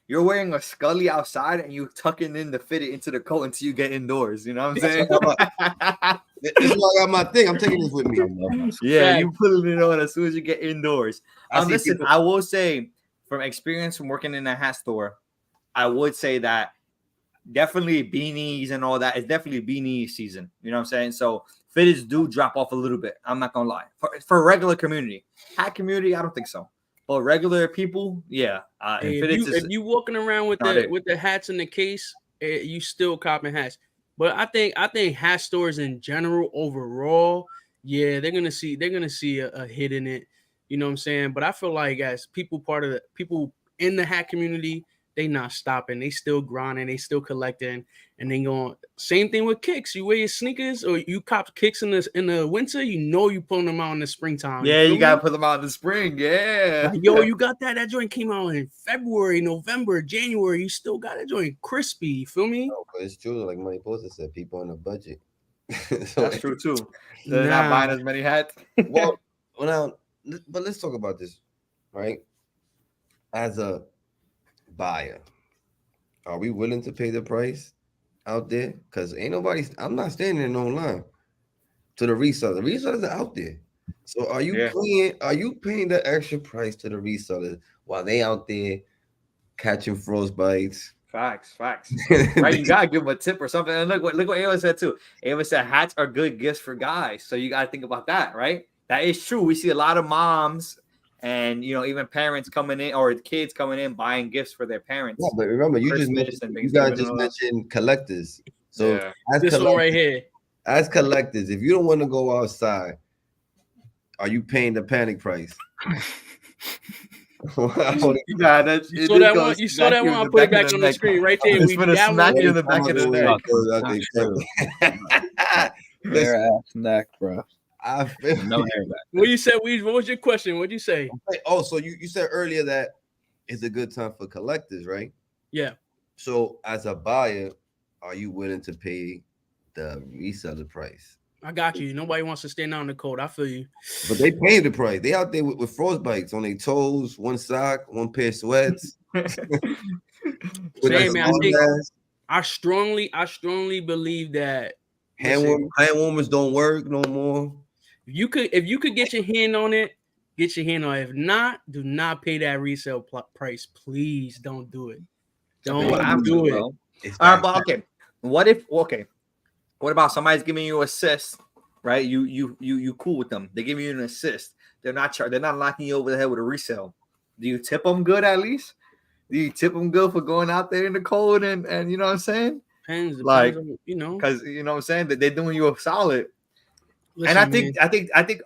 you're wearing a Scully outside and you tucking in the fitted into the coat until you get indoors. You know what I'm saying? This is why I got my thing. I'm taking this with me. Yeah, Facts. you putting it on as soon as you get indoors. I see Listen, people- I will say from experience from working in a hat store, I would say that definitely beanies and all that. It's definitely beanie season. You know what I'm saying? So fitteds do drop off a little bit. I'm not gonna lie. For regular community, hat community, I don't think so. But regular people, yeah. Hey, And fitteds if you walking around with not the it. with the hats in the case, you still copping hats. But I think hat stores in general overall, yeah, they're gonna see a hit in it. You know what I'm saying? But I feel like as part of the people in the hat community, they not stopping. They still grinding. They still collecting. And then going same thing with kicks. You wear your sneakers or you cop kicks in the winter. You know you pulling them out in the springtime. Yeah, feel you gotta me? put them out in the spring. Yeah. Like, yo, you got that? That joint came out in February, November, January. You still got that joint crispy. You feel me? No, but it's true. Like Money Poster said, people on a budget. That's true too. They're Nah. not buying as many hats. Well, now, but let's talk about this, right? As a buyer, are we willing to pay the price out there? Because ain't nobody. I'm not standing in no line to the reseller. The resellers are out there. So are you Yeah. paying? Are you paying the extra price to the resellers while they out there catching frostbites? Facts. Right, you gotta give them a tip or something. And look what Ava said too. Ava said hats are good gifts for guys, so you gotta think about that, right? That is true. We see a lot of moms and even parents coming in or kids coming in buying gifts for their parents. Yeah, but remember, you Christmas and you guys Thanksgiving just and all that. mentioned collectors. So Yeah. as This one collectors, right here. as collectors, if you don't want to go outside, are you paying the panic price? Yeah, that's You saw that one? You saw that one? I'll put it back on the screen right there. It's gonna smack you in the back of the neck. Bare ass neck, bro. I feel No hair back. What you said, Weez? What was your question? What'd you say? Oh, so you said earlier that it's a good time for collectors, right? Yeah. So as a buyer, are you willing to pay the reseller price? I got you. Nobody wants to stand out in the cold. I feel you. But they paying the price. They out there with frostbites on their toes, one sock, one pair of sweats. Same, man. I strongly believe that hand warmers don't work no more. if you could get your hand on it, get your hand on it. If not, do not pay that resale price. Please don't do it. Don't do it. All right, but okay. What about somebody's giving you assist, right? You cool with them. They give you an assist. They're not knocking you over the head with a resale. Do you tip them good at least? Do you tip them good for going out there in the cold and you know what I'm saying? Depends Like, on, because you know what I'm saying, that they're doing you a solid. Listen, and I think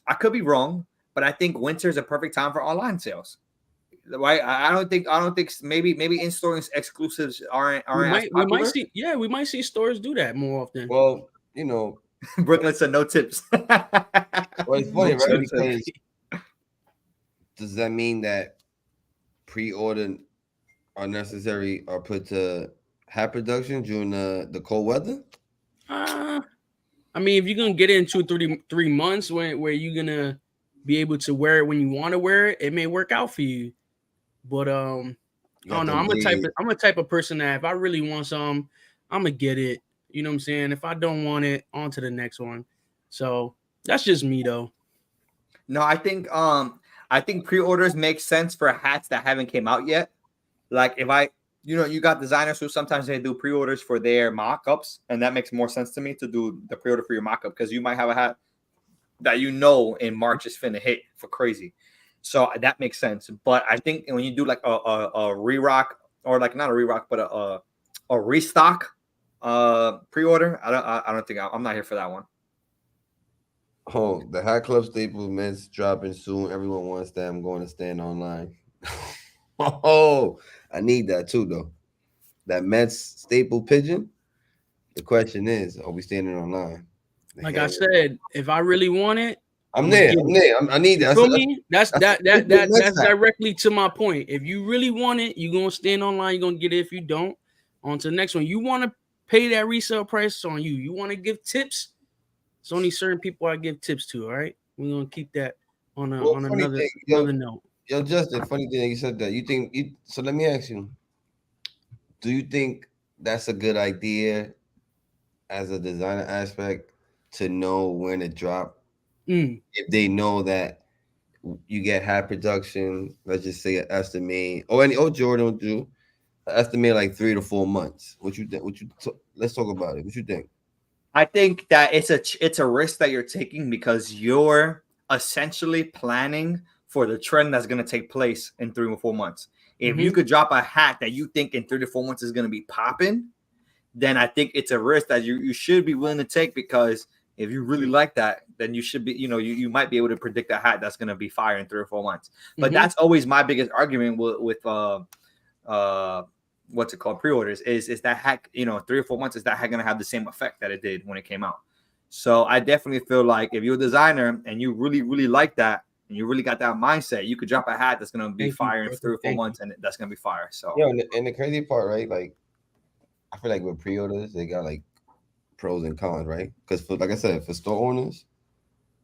I could be wrong, but I think winter is a perfect time for online sales. Right? I don't think maybe in-store exclusives aren't as popular. We might see stores do that more often. Well, Brooklyn said no tips. Well, it's funny, right? Because does that mean that pre-order are necessary or put to hat production during the cold weather? I mean, if you're gonna get it in 3 months where you're gonna be able to wear it when you want to wear it, it may work out for you. But I don't know. I'm a type of person that if I really want some, I'm gonna get it. You know what I'm saying? If I don't want it, on to the next one. So that's just me though. No, I think pre-orders make sense for hats that haven't came out yet. Like if you got designers who sometimes they do pre-orders for their mock-ups, and that makes more sense to me to do the pre-order for your mock-up because you might have a hat that in March is finna hit for crazy. So that makes sense. But I think when you do like a re-rock or like not a re-rock, but a restock pre-order, I don't think I'm not here for that one. Oh, the Hat Club Staples Mets dropping soon. Everyone wants that. I'm going to stand online. Oh, I need that too, though. That Mets staple pigeon. The question is, are we standing online? Like I said, if I really want it, I'm I'ma there. get I'm it. there. I need You that. feel me? That's the next that's time. directly to my point. If you really want it, you're gonna stand online, you're gonna get it. If you don't, on to the next one. You want to pay that resale price, it's on you. You want to give tips, it's only certain people I give tips to. All right, we're gonna keep that on Well, on funny thing, another note. yo, Justin. Funny thing that you said that. You think you? So let me ask you. Do you think that's a good idea as a designer aspect to know when to drop? Mm. If they know that you get high production, let's just say an estimate, or any Jordan will do, estimate like 3 to 4 months. What you think? Let's talk about it. What you think? I think that it's a risk that you're taking because you're essentially planning for the trend that's going to take place in 3 or 4 months. If you could drop a hat that you think in 3 to 4 months is going to be popping, then I think it's a risk that you should be willing to take, because if you really like that, then you should be, you might be able to predict a hat that's going to be fire in 3 or 4 months. But that's always my biggest argument with what's it called, pre-orders, is that hat, 3 or 4 months, is that hat going to have the same effect that it did when it came out? So I definitely feel like if you're a designer and you really, really like that, and you really got that mindset, you could drop a hat that's going to be fire in 3 or 4 months, and that's going to be fire. So Yeah, and the crazy part, right? Like, I feel like with pre-orders, they got like pros and cons, right? Because for, like I said, for store owners,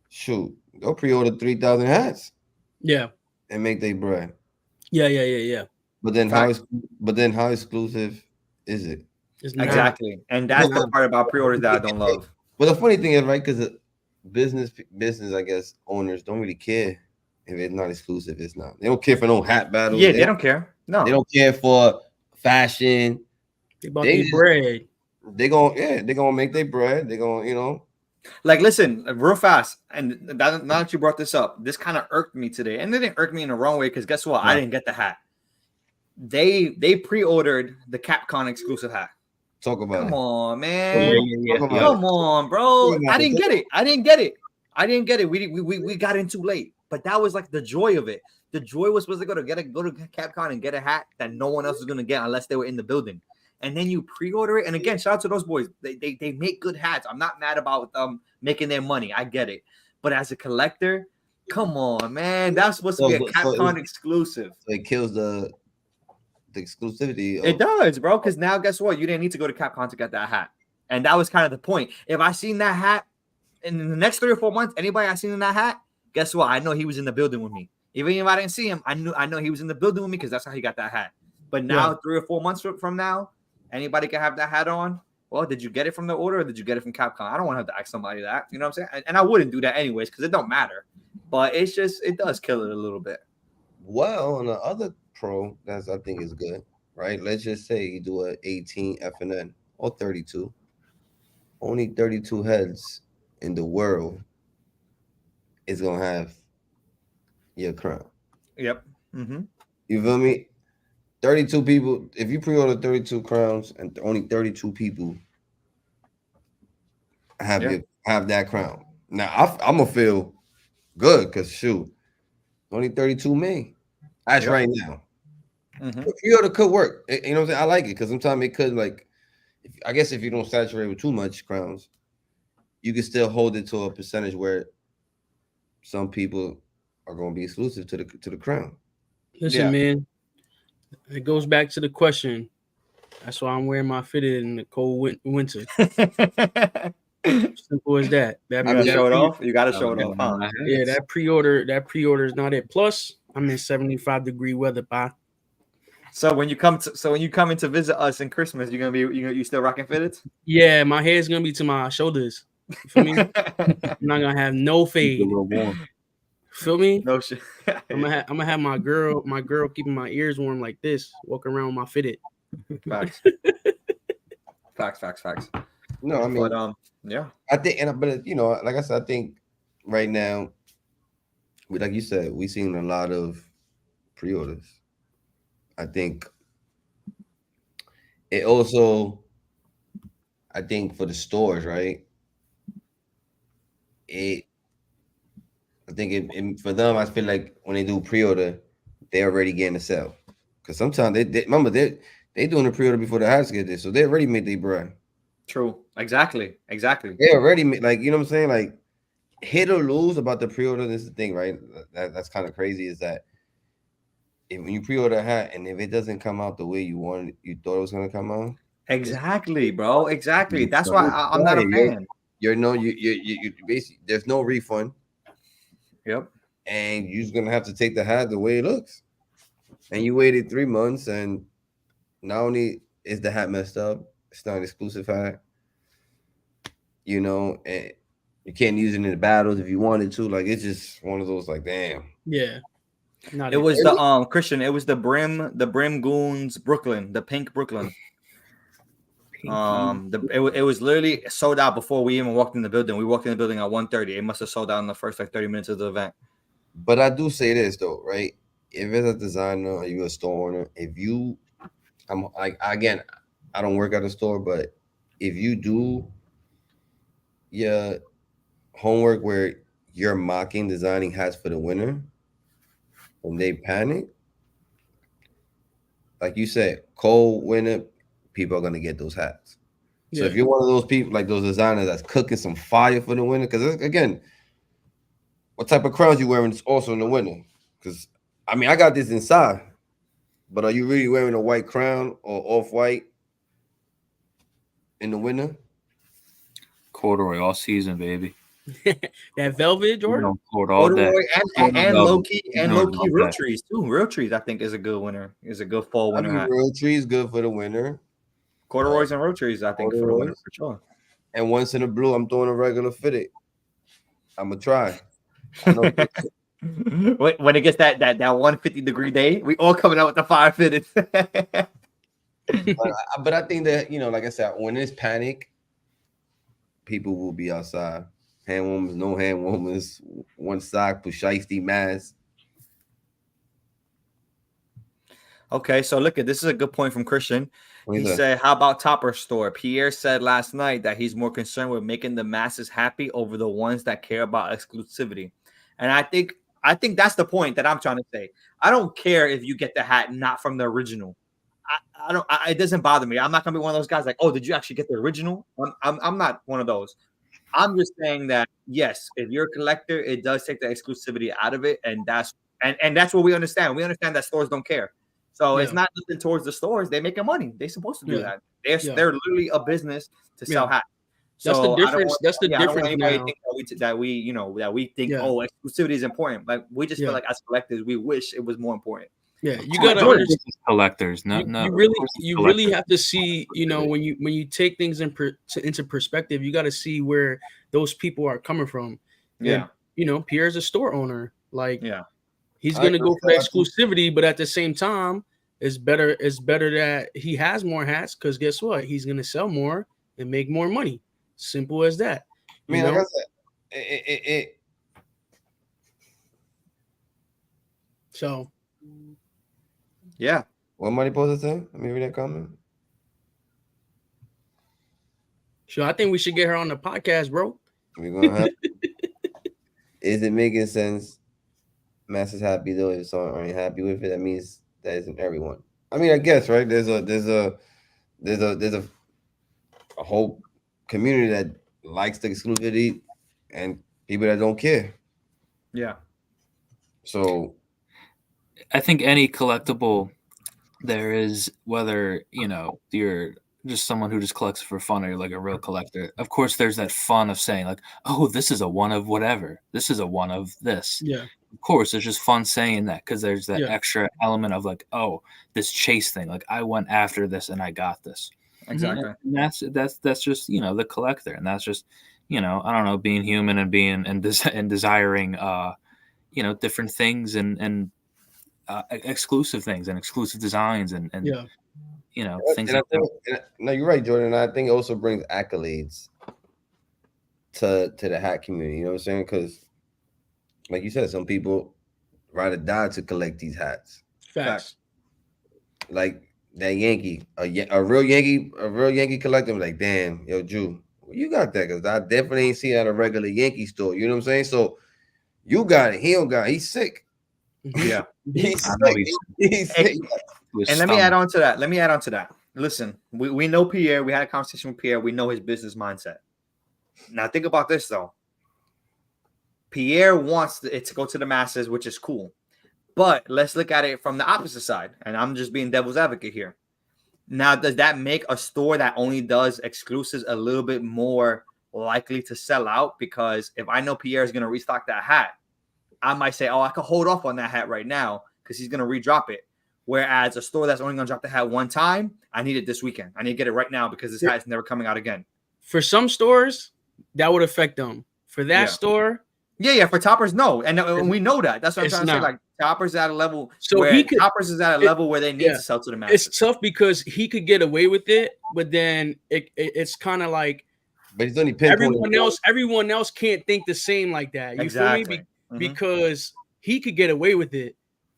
shoot, they'll pre-order 3,000 hats. Yeah. And make their bread. Yeah. But then how exclusive is it? Exactly. And that's the part about pre-orders that I don't love. Well, the funny thing is, right, because business, I guess, owners don't really care if it's not exclusive. It's not. They don't care for no hat battles. Yeah, they don't care. No, they don't care for fashion. They bought their bread. They're gonna make their bread. They're gonna, Like, listen, real fast. And now that you brought this up, this kind of irked me today. And it didn't irk me in the wrong way, because guess what? I didn't get the hat. They pre-ordered the Capcom exclusive hat. Talk about Come it. on, man. Yeah. Come on, bro. I didn't get it. We got in too late. But that was like the joy of it. The joy was supposed to go to Capcom and get a hat that no one else was gonna get unless they were in the building. And then you pre-order it. And again, shout out to those boys. They make good hats. I'm not mad about them making their money. I get it. But as a collector, come on, man. That's supposed to be a Capcom exclusive. So it kills the exclusivity. It does, bro. Because now, guess what? You didn't need to go to Capcom to get that hat. And that was kind of the point. If I seen that hat in the next 3 or 4 months, anybody I seen in that hat, guess what? I know he was in the building with me. Even if I didn't see him, I know he was in the building with me, because that's how he got that hat. But now, 3 or 4 months from now, anybody can have that hat on. Well, did you get it from the order, or did you get it from Capcom? I don't want to have to ask somebody that. You know what I'm saying? And I wouldn't do that anyways, because it don't matter. But it's just, it does kill it a little bit. Well, on the other pro, I think is good, right? Let's just say you do an 18 F&N or 32. Only 32 heads in the world is gonna have your crown. Yep. Mm-hmm. You feel me? 32 people. If you pre-order 32 crowns and only 32 people have that crown, now I'm gonna feel good, because shoot, only 32 men. That's right now. Mm-hmm. Pre-order could work. You know what I'm saying? I like it, because sometimes it could, like, I guess if you don't saturate with too much crowns, you can still hold it to a percentage where some people are going to be exclusive to the crown. Listen, man, it goes back to the question. That's why I'm wearing my fitted in the cold winter. Simple as that. You gotta show it off. You gotta show it off, huh? Yeah, that pre-order is not it. Plus, I'm in 75-degree weather, bye. So when you come in to visit us in Christmas, you still rocking fitteds? Yeah, my hair's gonna be to my shoulders. You feel me? I'm not gonna have no fade. Feel me? No shit. I'm gonna have my girl keeping my ears warm like this, walking around with my fitted. Facts. Facts. No, I mean, but yeah. I think, but like I said, I think right now, like you said, we've seen a lot of pre-orders. I think it also, I think for the stores, right? I think for them, I feel like when they do pre-order, they're already getting a sale. Because sometimes they remember they doing the pre-order before the house get there, so they already made their bread. True. Exactly. They already made, like, you know what I'm saying? Like, hit or lose about the pre-order. This is the thing, right? That's kind of crazy. Is that when you pre-order a hat and if it doesn't come out the way you thought it was gonna come out. Exactly, bro. Exactly. That's why I'm not a fan. You basically there's no refund. Yep. And you're just gonna have to take the hat the way it looks. And you waited 3 months, and not only is the hat messed up, it's not an exclusive hat. And you can't use it in the battles if you wanted to. Like, it's just one of those, like, damn. Yeah. It was the Christian. It was the Brim Goons Brooklyn, the pink Brooklyn. It was literally sold out before we even walked in the building. We walked in the building at 1:30. It must have sold out in the first like 30 minutes of the event. But I do say this though, right? If it's a designer or you're a store owner, I'm like, again, I don't work at a store, but if you do your homework where you're mocking designing hats for the winner and they panic, like you said, cold winter, people are gonna get those hats. So if you're one of those people, like those designers that's cooking some fire for the winter, because again, what type of crowns you wearing is also in the winter. Because I mean, I got this inside, but are you really wearing a white crown or off-white in the winter? Corduroy all season, baby. That velvet, Jordan. Corduroy and low key real trees too. Real trees, I think, is a good winner. Is a good fall winter hat. Real trees good for the winter. Corduroys and real trees, I think, for the winter for sure. And once in the blue, I'm throwing a regular fitted. I'm gonna try. When it gets that 150-degree day, we all coming out with the fire fitted. but I think that, like I said, when there's panic, people will be outside. Hand warmers, no hand warmers, one sock, pusheisty mask. Okay, so look, this is a good point from Christian. He said, how about Topper Store? Pierre said last night that he's more concerned with making the masses happy over the ones that care about exclusivity. And I think that's the point that I'm trying to say. I don't care if you get the hat not from the original. It doesn't bother me. I'm not gonna be one of those guys like, oh, did you actually get the original? I'm not one of those. I'm just saying that yes, if you're a collector, it does take the exclusivity out of it, and that's what we understand. We understand that stores don't care. So it's not nothing towards the stores. They're making money. They're supposed to do that. They're literally a business to sell hats. So that's the difference. That's the difference now. That we think oh, exclusivity is important. Like we just feel like as collectors, we wish it was more important. Yeah, you gotta understand collectors. You really have to see. When you take things into perspective, you got to see where those people are coming from. Yeah, and, Pierre's a store owner. Like, he's I gonna go for exclusivity, but at the same time, it's better that he has more hats because guess what? He's gonna sell more and make more money. Simple as that. I mean, like I said, So. Yeah. What money supposed to say? Let me read that comment. Sure, I think we should get her on the podcast, bro. We're gonna have. Is it making sense? Masses happy though. If someone aren't happy with it, that means that isn't everyone. I mean, I guess right. There's a whole community that likes the exclusivity, and people that don't care. Yeah. So, I think any collectible there is, whether you're just someone who just collects for fun or you're like a real collector, of course there's that fun of saying like, oh, this is a one of whatever, this is a one of this. Yeah, of course it's just fun saying that because there's that extra element of like, oh, this chase thing, like I went after this and I got this. Exactly. And that's just the collector, and that's just I don't know, being human and being and desiring different things and exclusive things and exclusive designs and things like that. No, you're right, Jordan. I think it also brings accolades to the hat community. You know what I'm saying? Because, like you said, some people ride or die to collect these hats. Facts. Like that Yankee, a real Yankee collector. I'm like, damn, yo, Drew, you got that? Because I definitely ain't seen it at a regular Yankee store. You know what I'm saying? So you got it. He don't got it. He's sick. Yeah. He's sick. And let me add on to that. Listen, we know Pierre. We had a conversation with Pierre. We know his business mindset. Now think about this though. Pierre wants it to go to the masses, which is cool. But let's look at it from the opposite side. And I'm just being devil's advocate here. Now, does that make a store that only does exclusives a little bit more likely to sell out? Because if I know Pierre is going to restock that hat, I might say, oh, I could hold off on that hat right now because he's going to redrop it. Whereas a store that's only going to drop the hat one time, I need it this weekend. I need to get it right now because this hat is never coming out again. For some stores, that would affect them. For that store, yeah. For Toppers, no, and we know that. That's what I'm trying to say. Like Toppers at a level, so where Toppers is at a level where they need to sell to the masses. It's tough because he could get away with it, but then it's kind of like, but he's only everyone else can't think the same like that. You feel me? Because he could get away with it,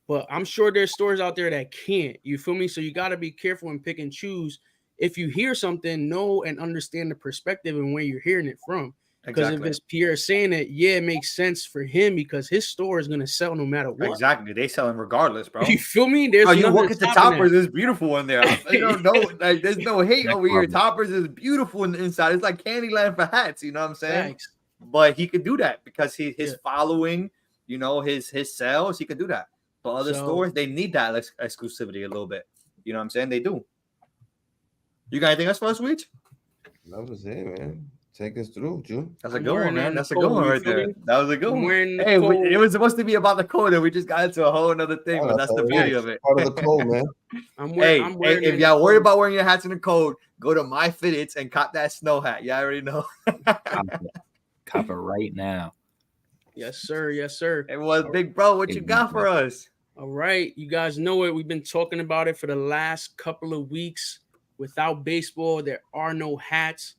but I'm sure there's stores out there that can't. You feel me? So you got to be careful and pick and choose. If you hear something, know and understand the perspective and where you're hearing it from. Because if it's Pierre saying it, it makes sense for him because his store is gonna sell no matter what. Exactly, they selling regardless, bro. You feel me? You walk into Toppers, there's beautiful in there. I don't know, like there's no hate over here. Toppers is beautiful in the inside. It's like Candyland for hats. You know what I'm saying? Thanks. But he could do that because his following, his sales, he could do that. But other stores, they need that exclusivity a little bit. You know what I'm saying? They do. You got anything else for us, Weech? That was it, man. Take us through, June. That's a good one, man. That's a good one right there. That was a good one. Hey, it was supposed to be about the code, and we just got into a whole other thing, but that's the beauty of it. Part of the code, man. If y'all worried about wearing your hats in the code, go to My Fitteds and cop that snow hat. Y'all already know. Cop it right now. Yes, sir. Yes, sir. It was Big Bro. What you got for us? All right. You guys know it. We've been talking about it for the last couple of weeks. Without baseball, there are no hats.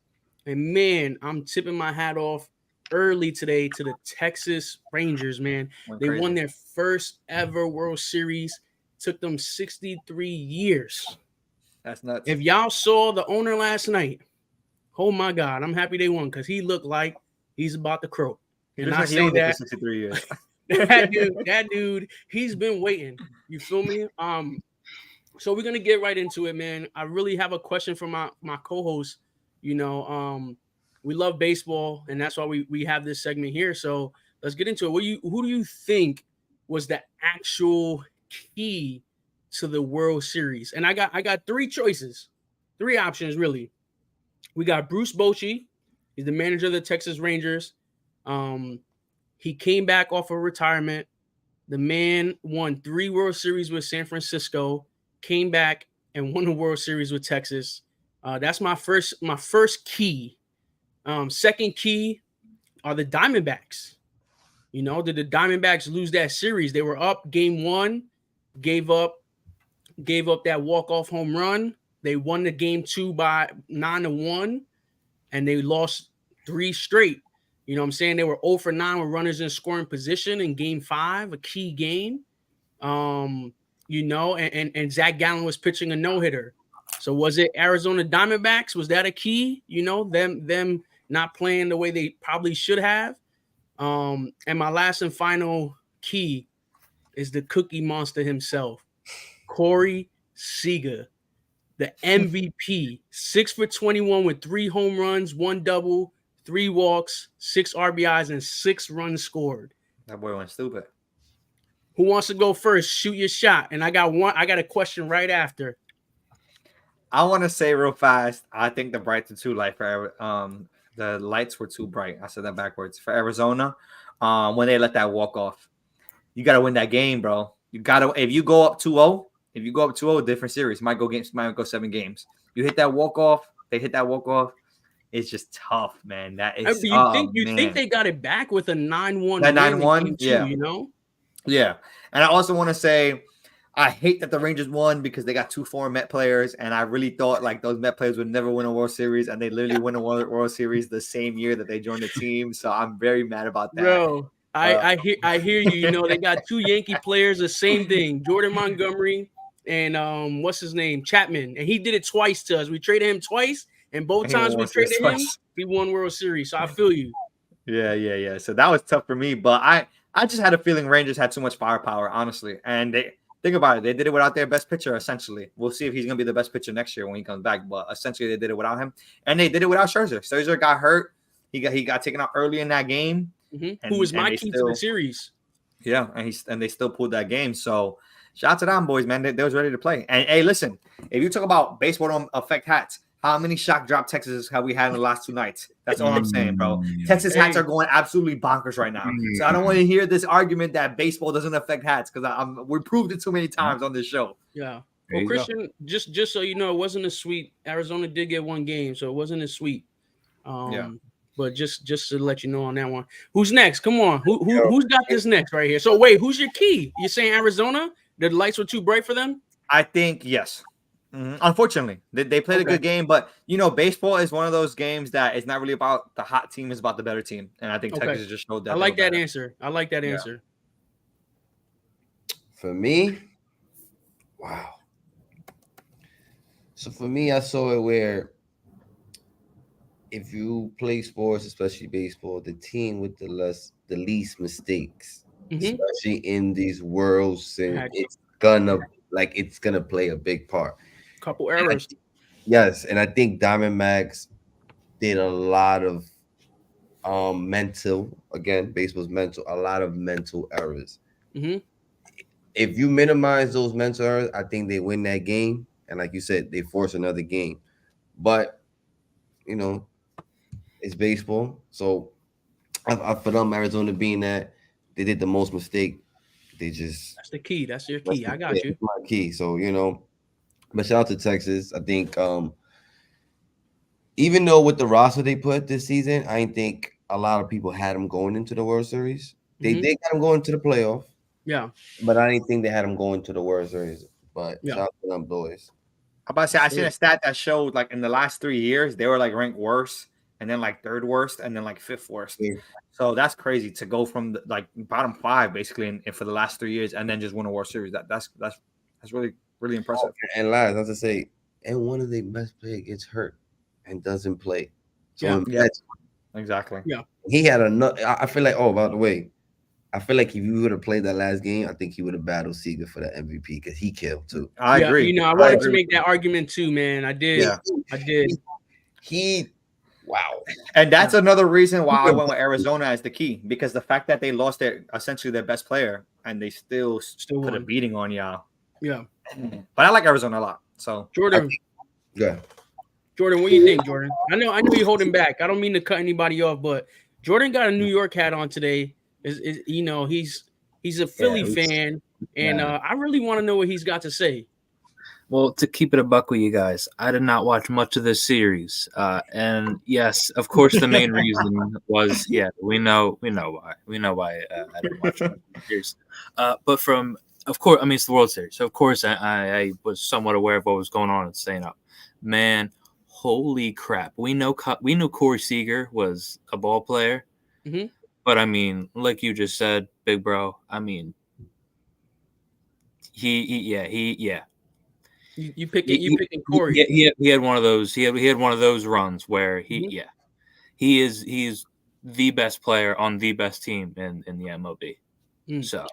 And man, I'm tipping my hat off early today to the Texas Rangers, man. They won their first ever World Series. Took them 63 years. That's nuts. If y'all saw the owner last night, oh my God, I'm happy they won because he looked like he's about to croak. And I say that 63 years. that dude, he's been waiting. You feel me? So we're gonna get right into it, man. I really have a question for my co-host. We love baseball, and that's why we have this segment here. So let's get into it. Who do you think was the actual key to the World Series? And I got three choices, three options really. We got Bruce Bochy. He's the manager of the Texas Rangers. He came back off of retirement. The man won 3 World Series with San Francisco, came back and won the World Series with Texas. That's my first key. Second key are the Diamondbacks. Did the Diamondbacks lose that series? They were up game 1, gave up that walk-off home run. They won the game 2 by 9-1, and they lost 3 straight. You know what I'm saying? They were 0 for 9 with runners in scoring position in game 5, a key game. And Zach Gallen was pitching a no-hitter. So was it Arizona Diamondbacks? Was that a key? Them not playing the way they probably should have. And my last and final key is the Cookie Monster himself, Corey Seager, the MVP, 6 for 21 with 3 home runs, 1 double, 3 walks, 6 RBIs, and 6 runs scored. That boy went stupid. Who wants to go first? Shoot your shot. And I got a question right after. I want to say real fast, I think the brights are too light for the lights were too bright. I said that backwards. For Arizona, when they let that walk off. You gotta win that game, bro. If you go up 2-0, different series. Might go 7 games. You hit that walk off, they hit that walk off. It's just tough, man. That is you think they got it back with a 9-1. That 9-1, yeah. Yeah. And I also want to say I hate that the Rangers won because they got 2 foreign Met players, and I really thought like those Met players would never win a World Series, and they literally win a World Series the same year that they joined the team. So I'm very mad about that. Bro, I hear you. They got 2 Yankee players, the same thing, Jordan Montgomery and what's his name, Chapman, and he did it twice to us. We traded him twice, and both times we traded him, he won World Series. So I feel you. Yeah. So that was tough for me, but I just had a feeling Rangers had too much firepower, honestly, and they. Think about it. They did it without their best pitcher, essentially. We'll see if he's going to be the best pitcher next year when he comes back. But essentially, they did it without him. And they did it without Scherzer. Scherzer got hurt. He got taken out early in that game. Who was my they key to the still, series. yeah, and they still pulled that game. So shout out to them boys, man. They was ready to play. And hey, listen, if you talk about baseball don't affect hats, how many shock drop Texas have we had in the last 2 nights? That's all I'm saying, bro. Texas hats are going absolutely bonkers right now. So I don't want to hear this argument that baseball doesn't affect hats because we proved it too many times on this show. Yeah. Well, Christian, just so you know, it wasn't a sweep. Arizona did get 1 game, so it wasn't a sweep. But just to let you know on that one. Who's next? Come on. Who's got this next right here? So wait, who's your key? You're saying Arizona? The lights were too bright for them? I think yes. Unfortunately, they played a good game, but baseball is one of those games that it's not really about the hot team; it's about the better team. And I think Texas just showed that. I like that answer. I like that answer. For me, wow. So for me, I saw it where if you play sports, especially baseball, the team with the least mistakes, especially in these worlds, and it's gonna play a big part. Couple errors. Yes, and I think Diamondbacks did a lot of baseball's mental, a lot of mental errors. If you minimize those mental errors, I think they win that game. And like you said, they force another game. But it's baseball. So for them, Arizona being that they did the most mistake, that's the key. That's your key. I got you. My key. So but shout out to Texas. I think even though with the roster they put this season, I think a lot of people had them going into the World Series. They did got them going to the playoff. Yeah. But I didn't think they had them going to the World Series. But shout out to them boys. I'm about to say, I seen a stat that showed like in the last 3 years, they were like ranked worse and then like 3rd worst and then like 5th worst. Yeah. So that's crazy to go from like bottom 5 basically in for the last 3 years and then just win a World Series. That's really, really impressive. And last, as I say, and one of their best players gets hurt and doesn't play. So exactly. Yeah. He had I feel like, by the way, I feel like if you would have played that last game, I think he would have battled Seager for that MVP because he killed too. I agree. I wanted to make that argument too, man. I did. Yeah. I did. Wow. And that's another reason why I went with Arizona as the key, because the fact that they lost essentially their best player and they still put a beating on y'all. Yeah. But I like Arizona a lot. So Jordan. Jordan, what do you think, Jordan? I know you're holding back. I don't mean to cut anybody off, but Jordan got a New York hat on today. He's a Philly fan, and I really want to know what he's got to say. Well, to keep it a buck with you guys, I did not watch much of this series, and yes, of course, the main reason was we know why I didn't watch much of the series, but of course, I mean it's the World Series, so of course I was somewhat aware of what was going on and staying up. Man, holy crap! We knew Corey Seager was a ball player. But I mean, like you just said, big bro. I mean, he. You picking Corey? He had one of those. He had one of those runs where he's the best player on the best team in the MLB. So,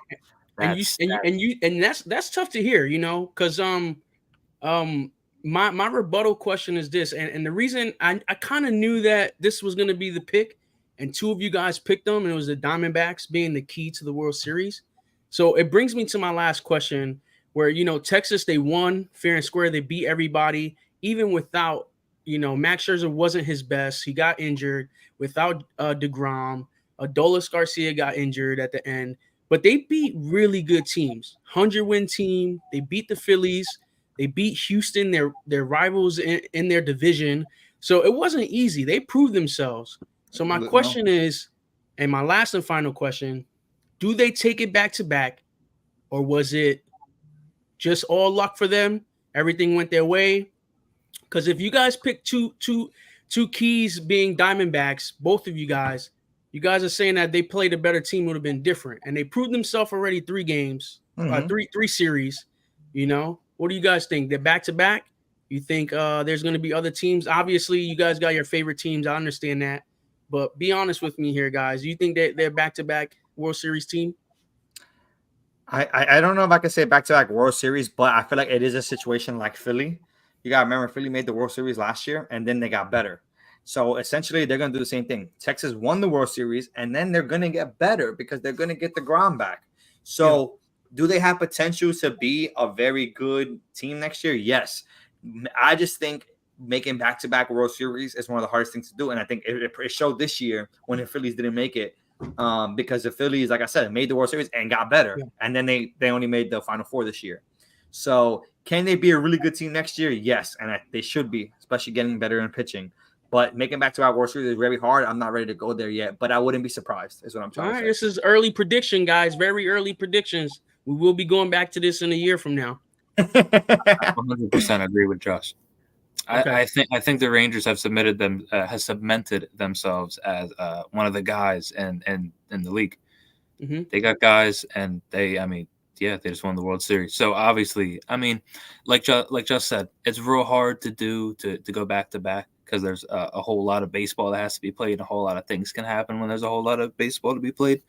that's tough to hear, because my rebuttal question is this, and the reason I kind of knew that this was going to be the pick. And 2 of you guys picked them, and it was the Diamondbacks being the key to the World Series. So it brings me to my last question, where, Texas, they won fair and square. They beat everybody, even without, Max Scherzer wasn't his best. He got injured. Without DeGrom, Adolis Garcia got injured at the end. But they beat really good teams. 100-win team. They beat the Phillies. They beat Houston, their rivals in their division. So it wasn't easy. They proved themselves. So my question is, and my last and final question, do they take it back to back, or was it just all luck for them? Everything went their way? Because if you guys pick two keys being Diamondbacks, both of you guys are saying that they played a better team, would have been different, and they proved themselves already 3 games, three series. What do you guys think? They're back to back? You think there's going to be other teams? Obviously, you guys got your favorite teams. I understand that. But be honest with me here, guys. You think they're back-to-back World Series team? I don't know if I can say back-to-back World Series, but I feel like it is a situation like Philly. You got to remember, Philly made the World Series last year, and then they got better. So essentially, they're going to do the same thing. Texas won the World Series, and then they're going to get better because they're going to get the ground back. So, do they have potential to be a very good team next year? Yes. I just think making back-to-back World Series is one of the hardest things to do, and I think it showed this year when the Phillies didn't make it, because the Phillies, like I said, made the World Series and got better, and then they only made the Final Four this year. So, can they be a really good team next year? Yes, and they should be, especially getting better in pitching. But making back-to-back World Series is very hard. I'm not ready to go there yet, but I wouldn't be surprised, is what I'm trying to say. This is early prediction, guys. Very early predictions. We will be going back to this in a year from now. I 100% agree with Josh. Okay. I think the Rangers have cemented themselves as one of the guys in the league. Mm-hmm. They got guys, and they just won the World Series. So obviously, like Josh said, it's real hard to go back to back because there's a whole lot of baseball that has to be played, and a whole lot of things can happen when there's a whole lot of baseball to be played.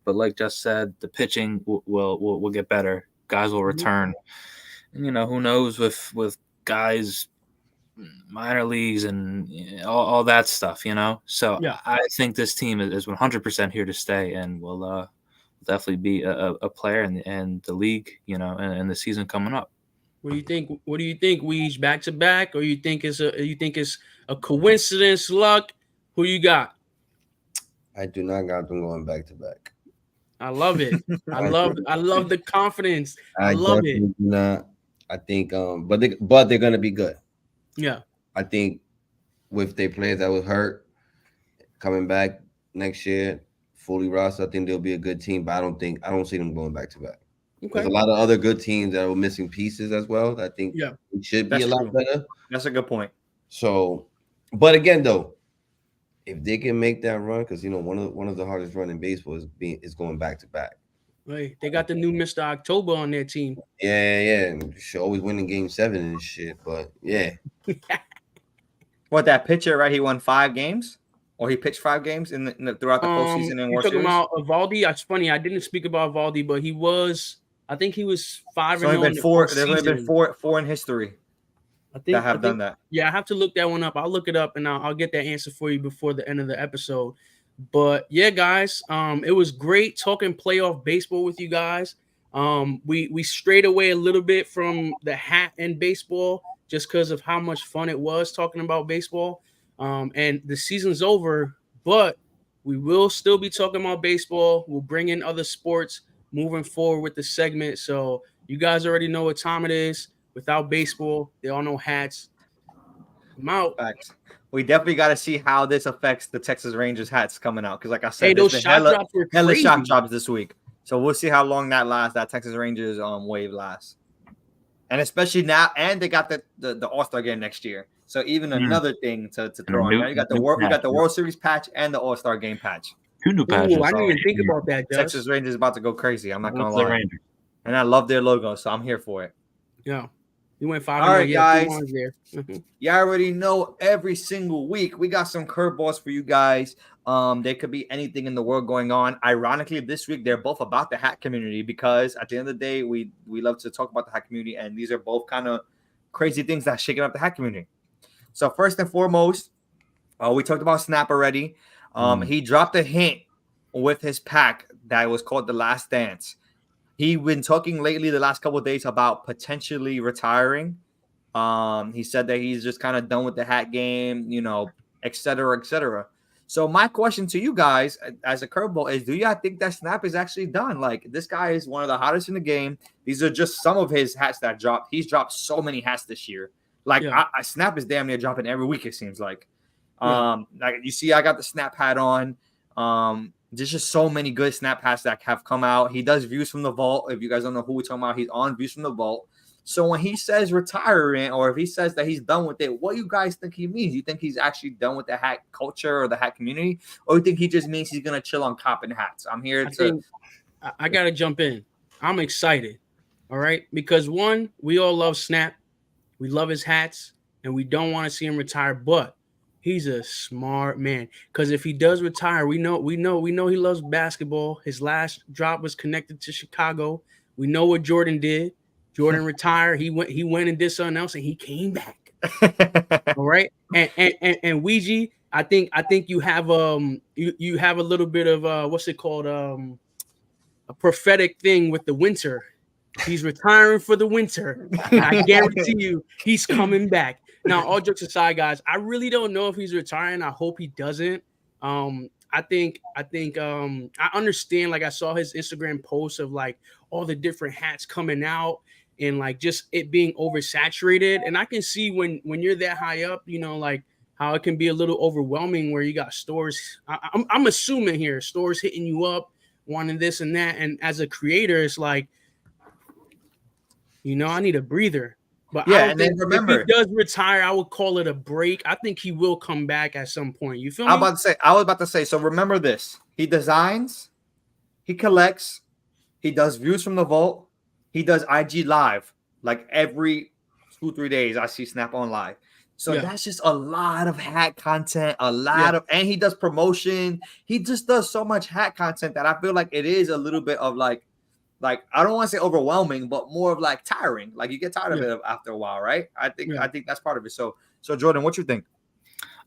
But like Josh said, the pitching will get better. Guys will return. And, who knows with guys, minor leagues and all that stuff, So I think this team is 100% here to stay, and will definitely be a player in the league, and the season coming up. What do you think? Weege, back to back, or you think it's a coincidence, luck? Who you got? I do not got them going back to back. I love it. I love the confidence. I love it. Do not. I think but they're gonna be good. Yeah. I think with their players that was hurt coming back next year, fully roster, I think they'll be a good team, but I don't see them going back to back. Okay. There's a lot of other good teams that were missing pieces as well. I think it should be a lot better. That's a good point. So, but again, though, if they can make that run, because one of the hardest run in baseball is going back to back. Right, they got the new Mr. October on their team. Yeah. Should always win in Game 7 and shit, but yeah. What, that pitcher, right? He won 5 games, or he pitched 5 games throughout the postseason and World Series. Talking about Evaldi? It's funny, I didn't speak about Evaldi, but he was. I think he was 5-0. There's only been four in history. I think have done that. Yeah, I have to look that one up. I'll look it up and I'll get that answer for you before the end of the episode. But yeah, guys, it was great talking playoff baseball with you guys. We strayed away a little bit from the hat and baseball just because of how much fun it was talking about baseball. And the season's over, but we will still be talking about baseball. We'll bring in other sports moving forward with the segment. So you guys already know what time it is. Without baseball, there are no hats. I'm out. Facts. We definitely got to see how this affects the Texas Rangers hats coming out. Because like I said, those shot drops were crazy. Hella shot drops this week. So we'll see how long that Texas Rangers wave lasts. And especially now, and they got the All-Star game next year. So even another thing to throw on. Now you got the World Series patch and the All-Star game patch. 2 new patches. I didn't even think about that, Josh. Texas Rangers is about to go crazy. I'm not going to lie. And I love their logo, so I'm here for it. Yeah. You went 5. All right, guys. You already know every single week we got some curveballs for you guys. There could be anything in the world going on. Ironically, this week they're both about the hat community because at the end of the day, we love to talk about the hat community, and these are both kind of crazy things that are shaking up the hat community. So first and foremost, we talked about Snap already. He dropped a hint with his pack that was called The Last Dance. He's been talking lately the last couple of days about potentially retiring. He said that he's just kind of done with the hat game, et cetera, et cetera. So my question to you guys as a curveball is, do y'all think that Snap is actually done? Like, this guy is one of the hottest in the game. These are just some of his hats that dropped. He's dropped so many hats this year. Like, Snap is damn near dropping every week, it seems like. Like you see, I got the Snap hat on. There's just so many good Snap hats that have come out. He does Views from the Vault. If you guys don't know who we're talking about, he's on Views from the Vault. So when he says retiring, or if he says that he's done with it, what do you guys think he means? You think he's actually done with the hat culture or the hat community? Or you think he just means he's going to chill on copping hats? I got to jump in. I'm excited. All right. Because one, we all love Snap. We love his hats and we don't want to see him retire, but he's a smart man. Because if he does retire, we know he loves basketball. His last drop was connected to Chicago. We know what Jordan did. Jordan retired. He went and did something else, and he came back. All right, and Ouija, I think you have you have a little bit of what's it called, a prophetic thing with the winter. He's retiring for the winter, and I guarantee you he's coming back. Now, all jokes aside, guys, I really don't know if he's retiring. I hope he doesn't. I think I understand. Like, I saw his Instagram post of like all the different hats coming out and like just it being oversaturated. And I can see when you're that high up, you know, like how it can be a little overwhelming where you got stores. I'm assuming here stores hitting you up wanting this and that. And as a creator, it's like, you know, I need a breather. But Yeah, I don't and then think remember, if he does retire, I would call it a break. I think he will come back at some point. You feel I me? was about to say. So remember this: he designs, he collects, he does views from the vault, he does IG live like every 2-3 days. I see Snap on live. So Yeah. that's just a lot of hat content, a lot Yeah. of, and he does promotion. He just does so much hat content that I feel like it is a little bit of like I don't want to say overwhelming, but more of like tiring. Like you get tired of it after a while, right? I think that's part of it. So Jordan, what you think?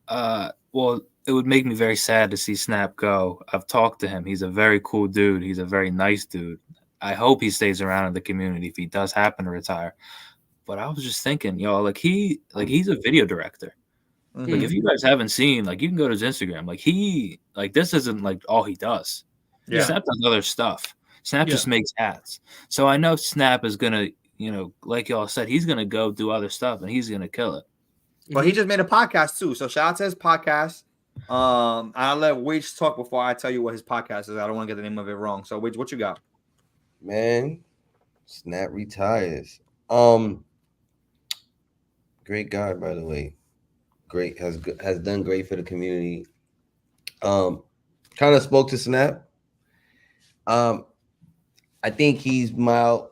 Well, it would make me very sad to see Snap go. I've talked to him. He's a very cool dude. He's a very nice dude. I hope he stays around in the community if he does happen to retire. But I was just thinking, he's a video director. Mm-hmm. Like if you guys haven't seen, like you can go to his Instagram. Like this isn't like all he does. Yeah. Snap does other stuff. Snap just makes hats. So I know Snap is gonna, like y'all said, he's gonna go do other stuff and he's gonna kill it. But he just made a podcast too. So shout out to his podcast. I'll let Wage talk before I tell you what his podcast is. I don't want to get the name of it wrong. So Wage, what you got? Man, Snap retires. Great guy, by the way. Great, has done great for the community. Kind of spoke to Snap. I think he's mild.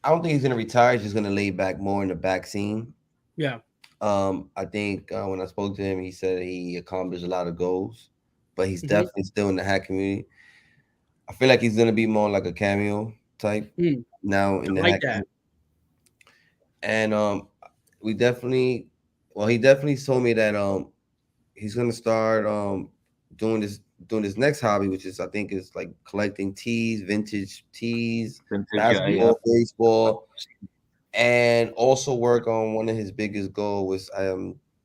I don't think he's gonna retire. He's just gonna lay back more in the back scene. Yeah. I think when I spoke to him, he said he accomplished a lot of goals, but he's definitely still in the hat community. I feel like he's gonna be more like a cameo type now in the hat community. And he definitely told me that he's gonna start doing this next hobby, which is I think is like collecting tees, vintage tees, basketball, baseball, and also work on one of his biggest goals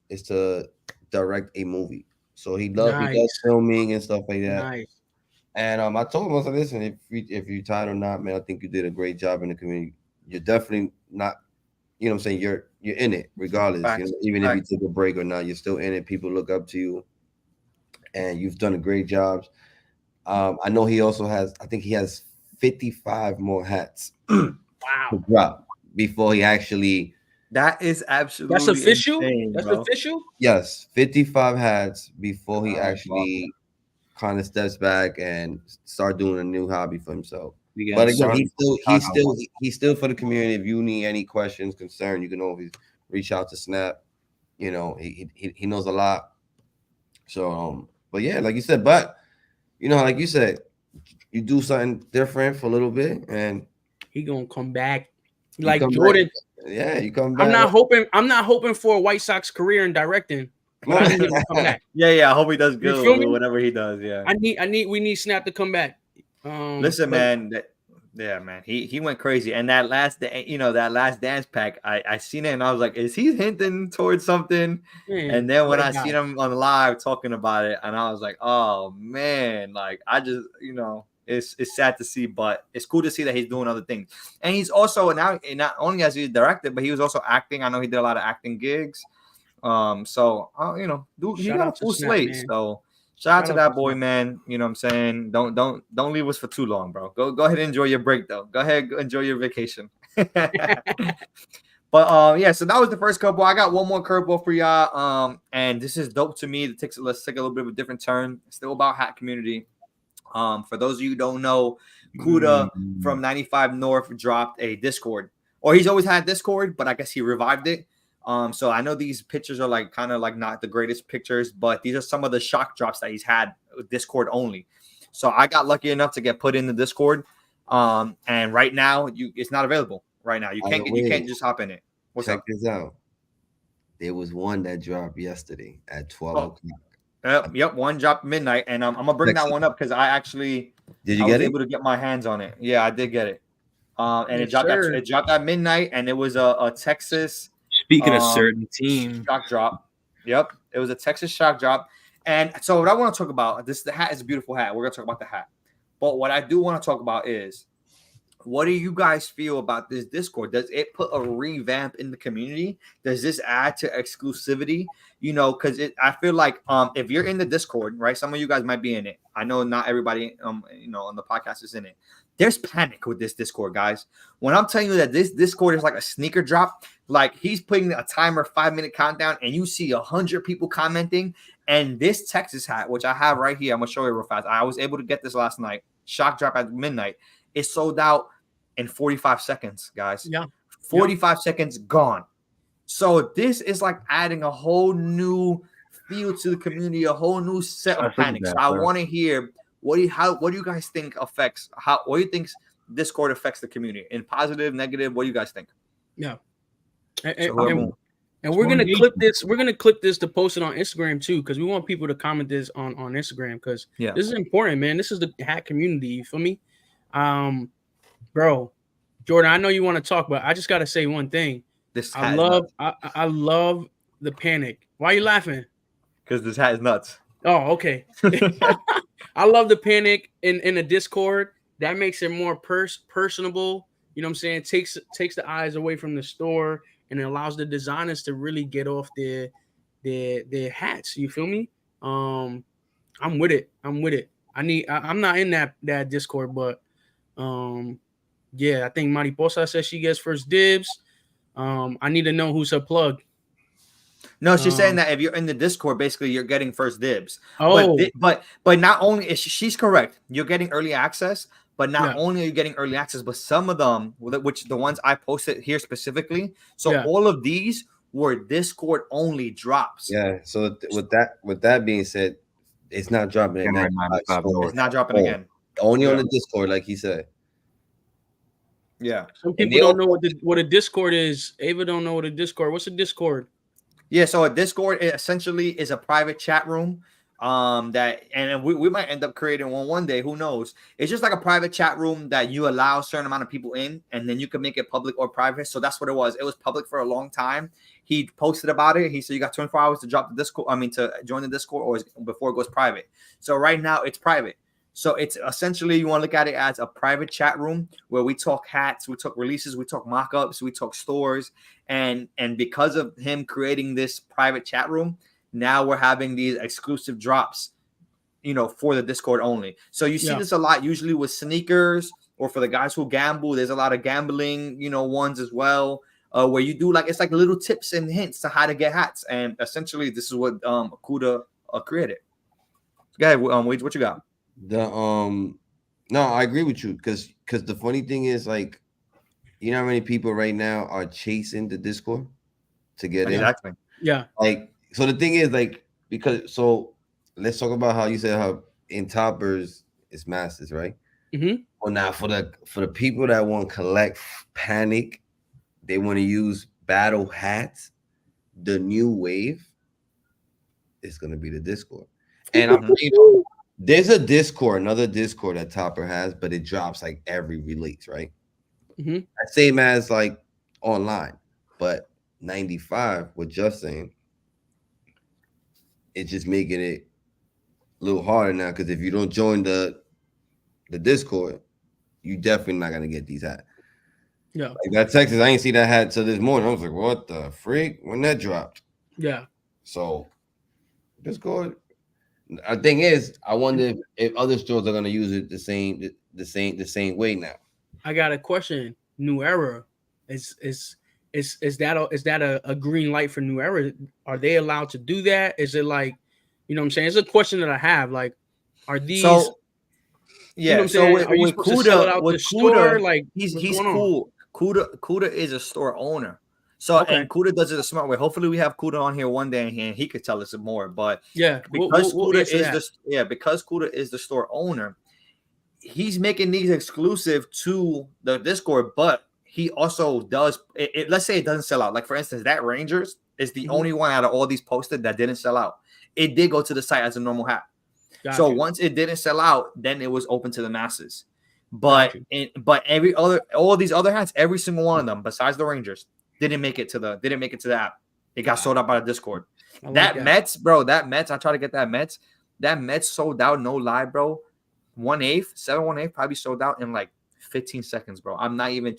is to direct a movie. So he does filming and stuff like that. Nice. And I told him, I was like, listen, if you're tired or not, man, I think you did a great job in the community. You're definitely not, you know what I'm saying? You're in it regardless. You know, even if you took a break or not, you're still in it. People look up to you. And you've done a great job. I know he also has 55 more hats to drop before he actually. That is absolutely That's official. Insane, that's bro. official. Yes, 55 hats before he actually kind of steps back and start doing a new hobby for himself. But again, he's still for the community. If you need any questions, concern, you can always reach out to Snap. You know, he knows a lot. So but yeah, like you said, but you know, like you said, you do something different for a little bit, and he gonna come back. Like Jordan, yeah, you come back. I'm not hoping for a White Sox career in directing. But I need him to come back. Yeah, I hope he does good with whatever he does. Yeah, we need Snap to come back. Listen, man. Yeah, man, he went crazy, and that last dance pack, I seen it, and I was like, is he hinting towards something? And then when I seen him on live talking about it, and I was like, oh man, like I just, it's sad to see, but it's cool to see that he's doing other things, and he's also now not only as he directed, but he was also acting. I know he did a lot of acting gigs, he got a full slate, man. So. Shout out to that boy, man. You know what I'm saying? Don't leave us for too long, bro. Go ahead and enjoy your break, though. Go ahead, enjoy your vacation. But yeah, so that was the first curveball. I got one more curveball for y'all. And this is dope to me. Let's take a little bit of a different turn. It's still about hat community. For those of you who don't know, Kuda from 95 North dropped a Discord. Or he's always had Discord, but I guess he revived it. So I know these pictures are like kind of like not the greatest pictures, but these are some of the shock drops that he's had with Discord only. So I got lucky enough to get put in the Discord. And right now it's not available right now. You can't just hop in it. Check this out. there was one that dropped yesterday at 12 Oh, o'clock. yep. One dropped midnight, and I'm gonna bring that one up because Did you I was get it? able to get my hands on it. Yeah, I did get it. And Yes, sir. it dropped at midnight, and it was a Texas Speaking of certain team, shock drop. Yep, it was a Texas shock drop. And so what I want to talk about the hat is a beautiful hat. We're gonna talk about the hat, but what I do want to talk about is what do you guys feel about this Discord? Does it put a revamp in the community? Does this add to exclusivity? You know, because I feel like if you're in the Discord, right? Some of you guys might be in it. I know not everybody you know on the podcast is in it. There's panic with this Discord, guys. When I'm telling you that this Discord is like a sneaker drop, like he's putting a timer 5-minute countdown, and you see 100 people commenting. And this Texas hat, which I have right here, I'm gonna show you real fast. I was able to get this last night. Shock drop at midnight. It sold out in 45 seconds, guys. Yeah. 45 seconds gone. So this is like adding a whole new feel to the community, a whole new set of panic. So I want to hear what do you guys think affects what do you think Discord affects the community in positive, negative? What do you guys think? Yeah. So And we're gonna clip this. We're gonna clip this to post it on Instagram too, because we want people to comment this on Instagram because this is important, man. This is the hat community. You feel me? Bro, Jordan, I know you want to talk, but I just gotta say one thing. I love the panic. Why are you laughing? Because this hat is nuts. Oh, okay. I love the panic in the Discord. That makes it more personable. You know what I'm saying? Takes the eyes away from the store and it allows the designers to really get off their hats. You feel me? I'm with it. I'm not in that Discord, but yeah, I think Mariposa says she gets first dibs. I need to know who's her plug. No, she's saying that if you're in the Discord, basically you're getting first dibs. Oh, but not only is she's correct, you're getting early access. But not only are you getting early access, but some of them, which the ones I posted here specifically, all of these were Discord only drops. Yeah. So with that being said, it's not dropping at 95. It's not dropping again. Only on the Discord, like he said. Yeah. Some people don't know what a Discord is. Ava don't know what a Discord. What's a Discord? Yeah, so a Discord essentially is a private chat room. And we might end up creating one day, who knows? It's just like a private chat room that you allow a certain amount of people in, and then you can make it public or private. So that's what it was. It was public for a long time. He posted about it. He said you got 24 hours to drop the Discord. To join the Discord or before it goes private. So right now it's private. So it's essentially, you want to look at it as a private chat room where we talk hats, we talk releases, we talk mock-ups, we talk stores. And because of him creating this private chat room, now we're having these exclusive drops, for the Discord only. So you see this a lot usually with sneakers or for the guys who gamble. There's a lot of gambling, ones as well, where you do it's like little tips and hints to how to get hats. And essentially this is what Kuda created. Go ahead, Wade, what you got? No, I agree with you because the funny thing is how many people right now are chasing the Discord to get in. Yeah. So the thing is let's talk about how you said how in toppers it's masters, right? Mm-hmm. Well, now for the people that want to collect panic, they want to use battle hats. The new wave is going to be the Discord, and there's another Discord that Topper has, but it drops like every release, right? Mm-hmm. Same as like online, but 95. What just saying, it's just making it a little harder now because if you don't join the Discord, you definitely not gonna get these hats. Yeah, like that Texas, I ain't see that hat till this morning. I was like, what the freak? When that dropped? Yeah. So Discord. The thing is, I wonder if other stores are gonna use it the same way now. I got a question. New Era is that a green light for New Era? Are they allowed to do that? Is it like, what I'm saying? It's a question that I have. Like, are these? So, yeah. With Kuda, like he's cool. Kuda is a store owner. So and Kuda does it a smart way. Hopefully, we have Kuda on here one day and he could tell us more. But because Kuda is the store owner, he's making these exclusive to the Discord. But he also does it. Let's say it doesn't sell out. Like for instance, that Rangers It's the only one out of all these posted that didn't sell out. It did go to the site as a normal hat. Got So you. once it didn't sell out, then it was open to the masses. Got But you. but all these other hats, every single one of them, besides the Rangers, didn't make it to the app. It got sold out by the Discord. I like That that. Mets, bro, that Mets, I tried to get that Mets. That Mets sold out, no lie, bro. 718 probably sold out in like 15 seconds, bro. I'm not even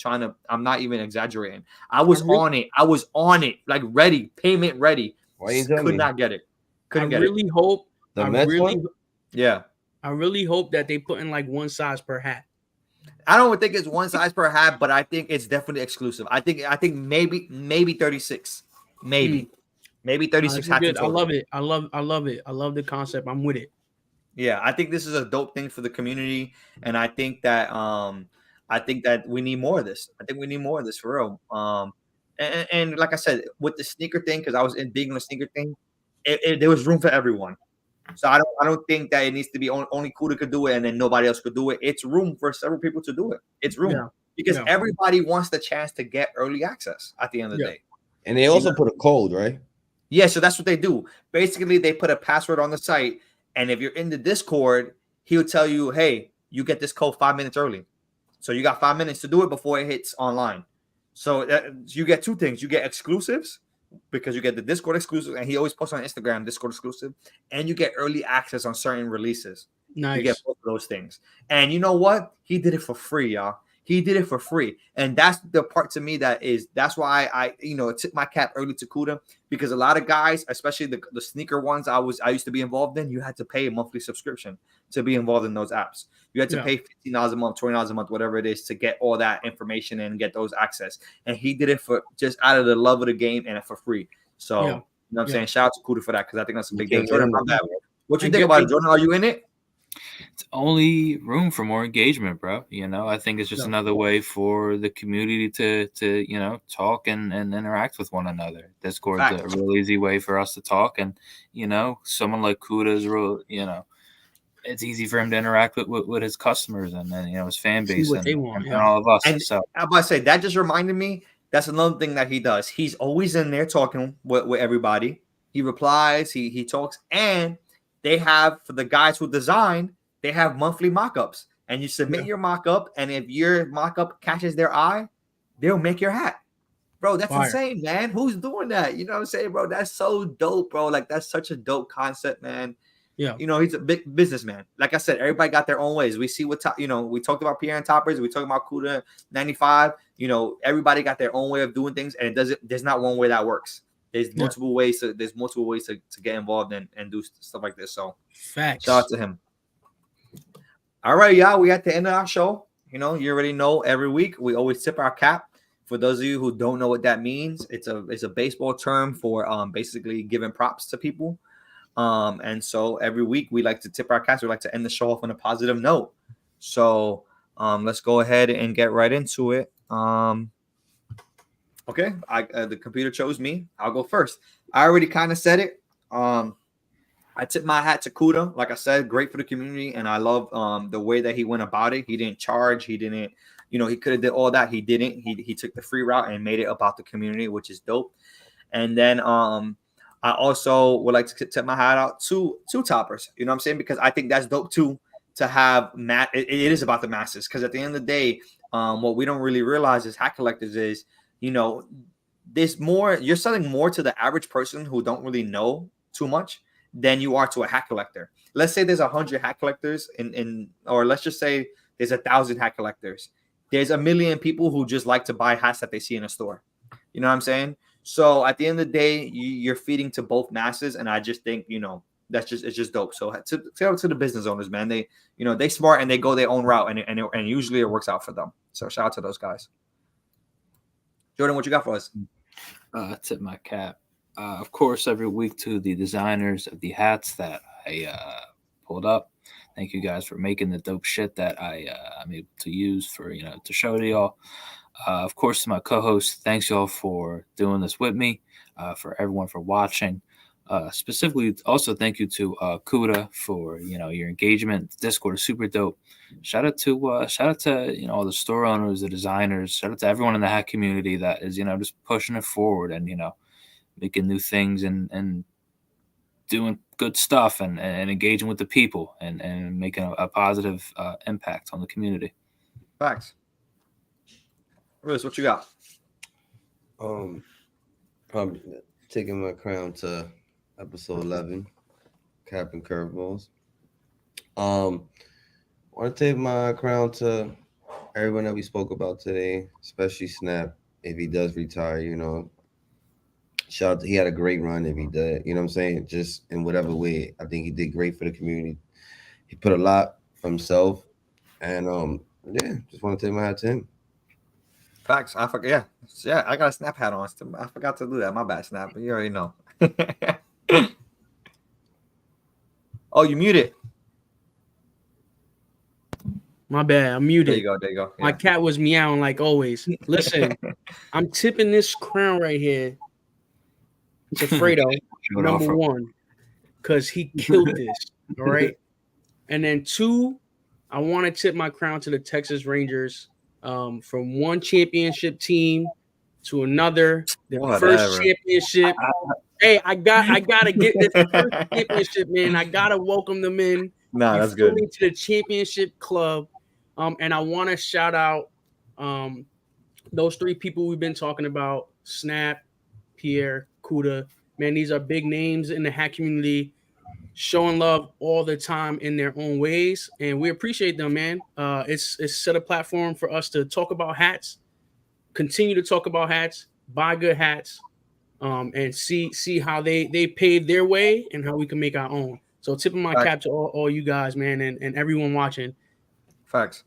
exaggerating. I was on it, like ready, payment ready. Why you tell Could me? not get it. Couldn't I get really it. hope. The I Mets really, one? Yeah. I really hope that they put in like one size per hat. I don't think it's one size per hat, but I think it's definitely exclusive. I think maybe 36. Maybe 36 hats in Good. I total. love it. I love it. I love the concept. I'm with it. Yeah, I think this is a dope thing for the community, and I think that we need more of this. I think we need more of this for real. And like I said, with the sneaker thing, because I was big on the sneaker thing, there was room for everyone. So I don't think that it needs to be only Kuda could do it and then nobody else could do it. It's room for several people to do it. It's room Yeah. because Yeah. everybody wants the chance to get early access at the end of the Yeah. day. And they also put a code, right? Yeah, so that's what they do. Basically, they put a password on the site, and if you're in the Discord, he'll tell you, "Hey, you get this code 5 minutes early." So you got 5 minutes to do it before it hits online. So you get two things: you get exclusives because you get the Discord exclusive, and he always posts on Instagram Discord exclusive, and you get early access on certain releases. Nice. You get both of those things. And you know what? He did it for free, y'all. He did it for free. And that's the part to me that's why I tip my cap early to Kuda, because a lot of guys, especially the sneaker ones I used to be involved in, you had to pay a monthly subscription to be involved in those apps. You had to pay $15 a month, $20 a month, whatever it is, to get all that information and get those access. And he did it for just out of the love of the game and for free. So you know what I'm saying? Shout out to Kuda for that, because I think that's a big deal. Jordan, what you think about it, Jordan? Are you in it? It's only room for more engagement, bro. I think it's just another way for the community to talk and interact with one another. Discord's a real easy way for us to talk, and someone like Kuda is real. It's easy for him to interact with his customers and his fan base and all of us. And so I'm about to say that just reminded me. That's another thing that he does. He's always in there talking with everybody. He replies. He talks, and they have, for the guys who design, they have monthly mock-ups, and you submit your mock-up, and if your mock-up catches their eye, they'll make your hat. Bro, that's insane, man. Who's doing that? You know what I'm saying, bro? That's so dope, bro. Like, that's such a dope concept, man. Yeah. He's a big businessman. Like I said, everybody got their own ways. We see we talked about Pierre and Toppers. We talked about Kuda 95. Everybody got their own way of doing things, and there's not one way that works. There's multiple ways to get involved and do stuff like this. So facts. Shout out to him. All right, y'all. We at the end of our show. You already know, every week we always tip our cap. For those of you who don't know what that means, it's a baseball term for basically giving props to people. And so every week we like to tip our caps. We like to end the show off on a positive note. So let's go ahead and get right into it. Okay, the computer chose me. I'll go first. I already kind of said it. I tip my hat to Kuda. Like I said, great for the community, and I love the way that he went about it. He didn't charge. He didn't, he could have did all that. He didn't. He took the free route and made it about the community, which is dope. And then I also would like to tip my hat out to Toppers. You know what I'm saying? Because I think that's dope too, to have it is about the masses. Because at the end of the day, what we don't really realize as hat collectors is, there's more. You're selling more to the average person who don't really know too much than you are to a hat collector. Let's say there's 100 hat collectors or let's just say there's 1,000 hat collectors. There's 1 million people who just like to buy hats that they see in a store. You know what I'm saying? So at the end of the day, you're feeding to both masses, and I just think it's just dope. So to the business owners, man, they smart and they go their own route, and usually it works out for them. So shout out to those guys. Jordan, what you got for us? Tip my cap. Of course, every week to the designers of the hats that I pulled up. Thank you guys for making the dope shit that I'm able to use for to show to y'all. Of course, to my co-host, thanks y'all for doing this with me. For everyone for watching. Specifically, also thank you to Kuda for your engagement. Discord is super dope. Shout out to all the store owners, the designers. Shout out to everyone in the hat community that is just pushing it forward and making new things and doing good stuff and engaging with the people and making a positive impact on the community. Facts. Chris, what you got? Probably taking my crown to episode 11, Cap and Curveballs. Want to take my crown to everyone that we spoke about today, especially Snap. If he does retire, shout out he had a great run. If he did, you know what I'm saying? Just in whatever way, I think he did great for the community. He put a lot for himself, and just want to take my hat to him. Facts. I forgot. Yeah, I got a Snap hat on. I forgot to do that. My bad, Snap. But you already know. Oh, you muted. My bad. I'm muted. There you go. There you go. My cat was meowing like always. Listen, I'm tipping this crown right here to Fredo, number one, because he killed this. All right. And then 2, I want to tip my crown to the Texas Rangers. From one championship team to another, their first championship. Hey, I gotta get this first championship, man. I gotta welcome them in. Nah, that's good. To the championship club. And I want to shout out those 3 people we've been talking about: Snap, Pierre, Kuda. Man, these are big names in the hat community, showing love all the time in their own ways, and we appreciate them, man. It's set a platform for us to talk about hats, continue to talk about hats, buy good hats, and see how they paved their way and how we can make our own. So tipping my cap to all you guys, man, and everyone watching. Facts.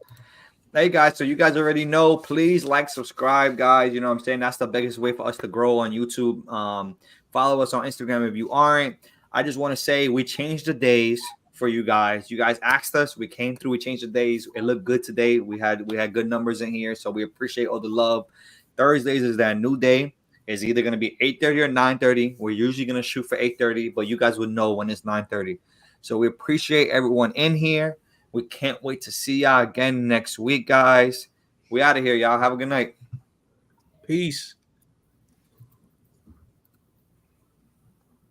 Hey guys, so you guys already know, please like, subscribe, guys. You know what I'm saying? That's the biggest way for us to grow on YouTube. Follow us on Instagram if you aren't. I just want to say we changed the days for you guys. You guys asked us. We came through. We changed the days. It looked good today. We had good numbers in here, so we appreciate all the love. Thursdays is that new day. It's either going to be 8:30 or 9:30. We're usually going to shoot for 8:30, but you guys would know when it's 9:30. So we appreciate everyone in here. We can't wait to see y'all again next week, guys. We out of here, y'all. Have a good night. Peace.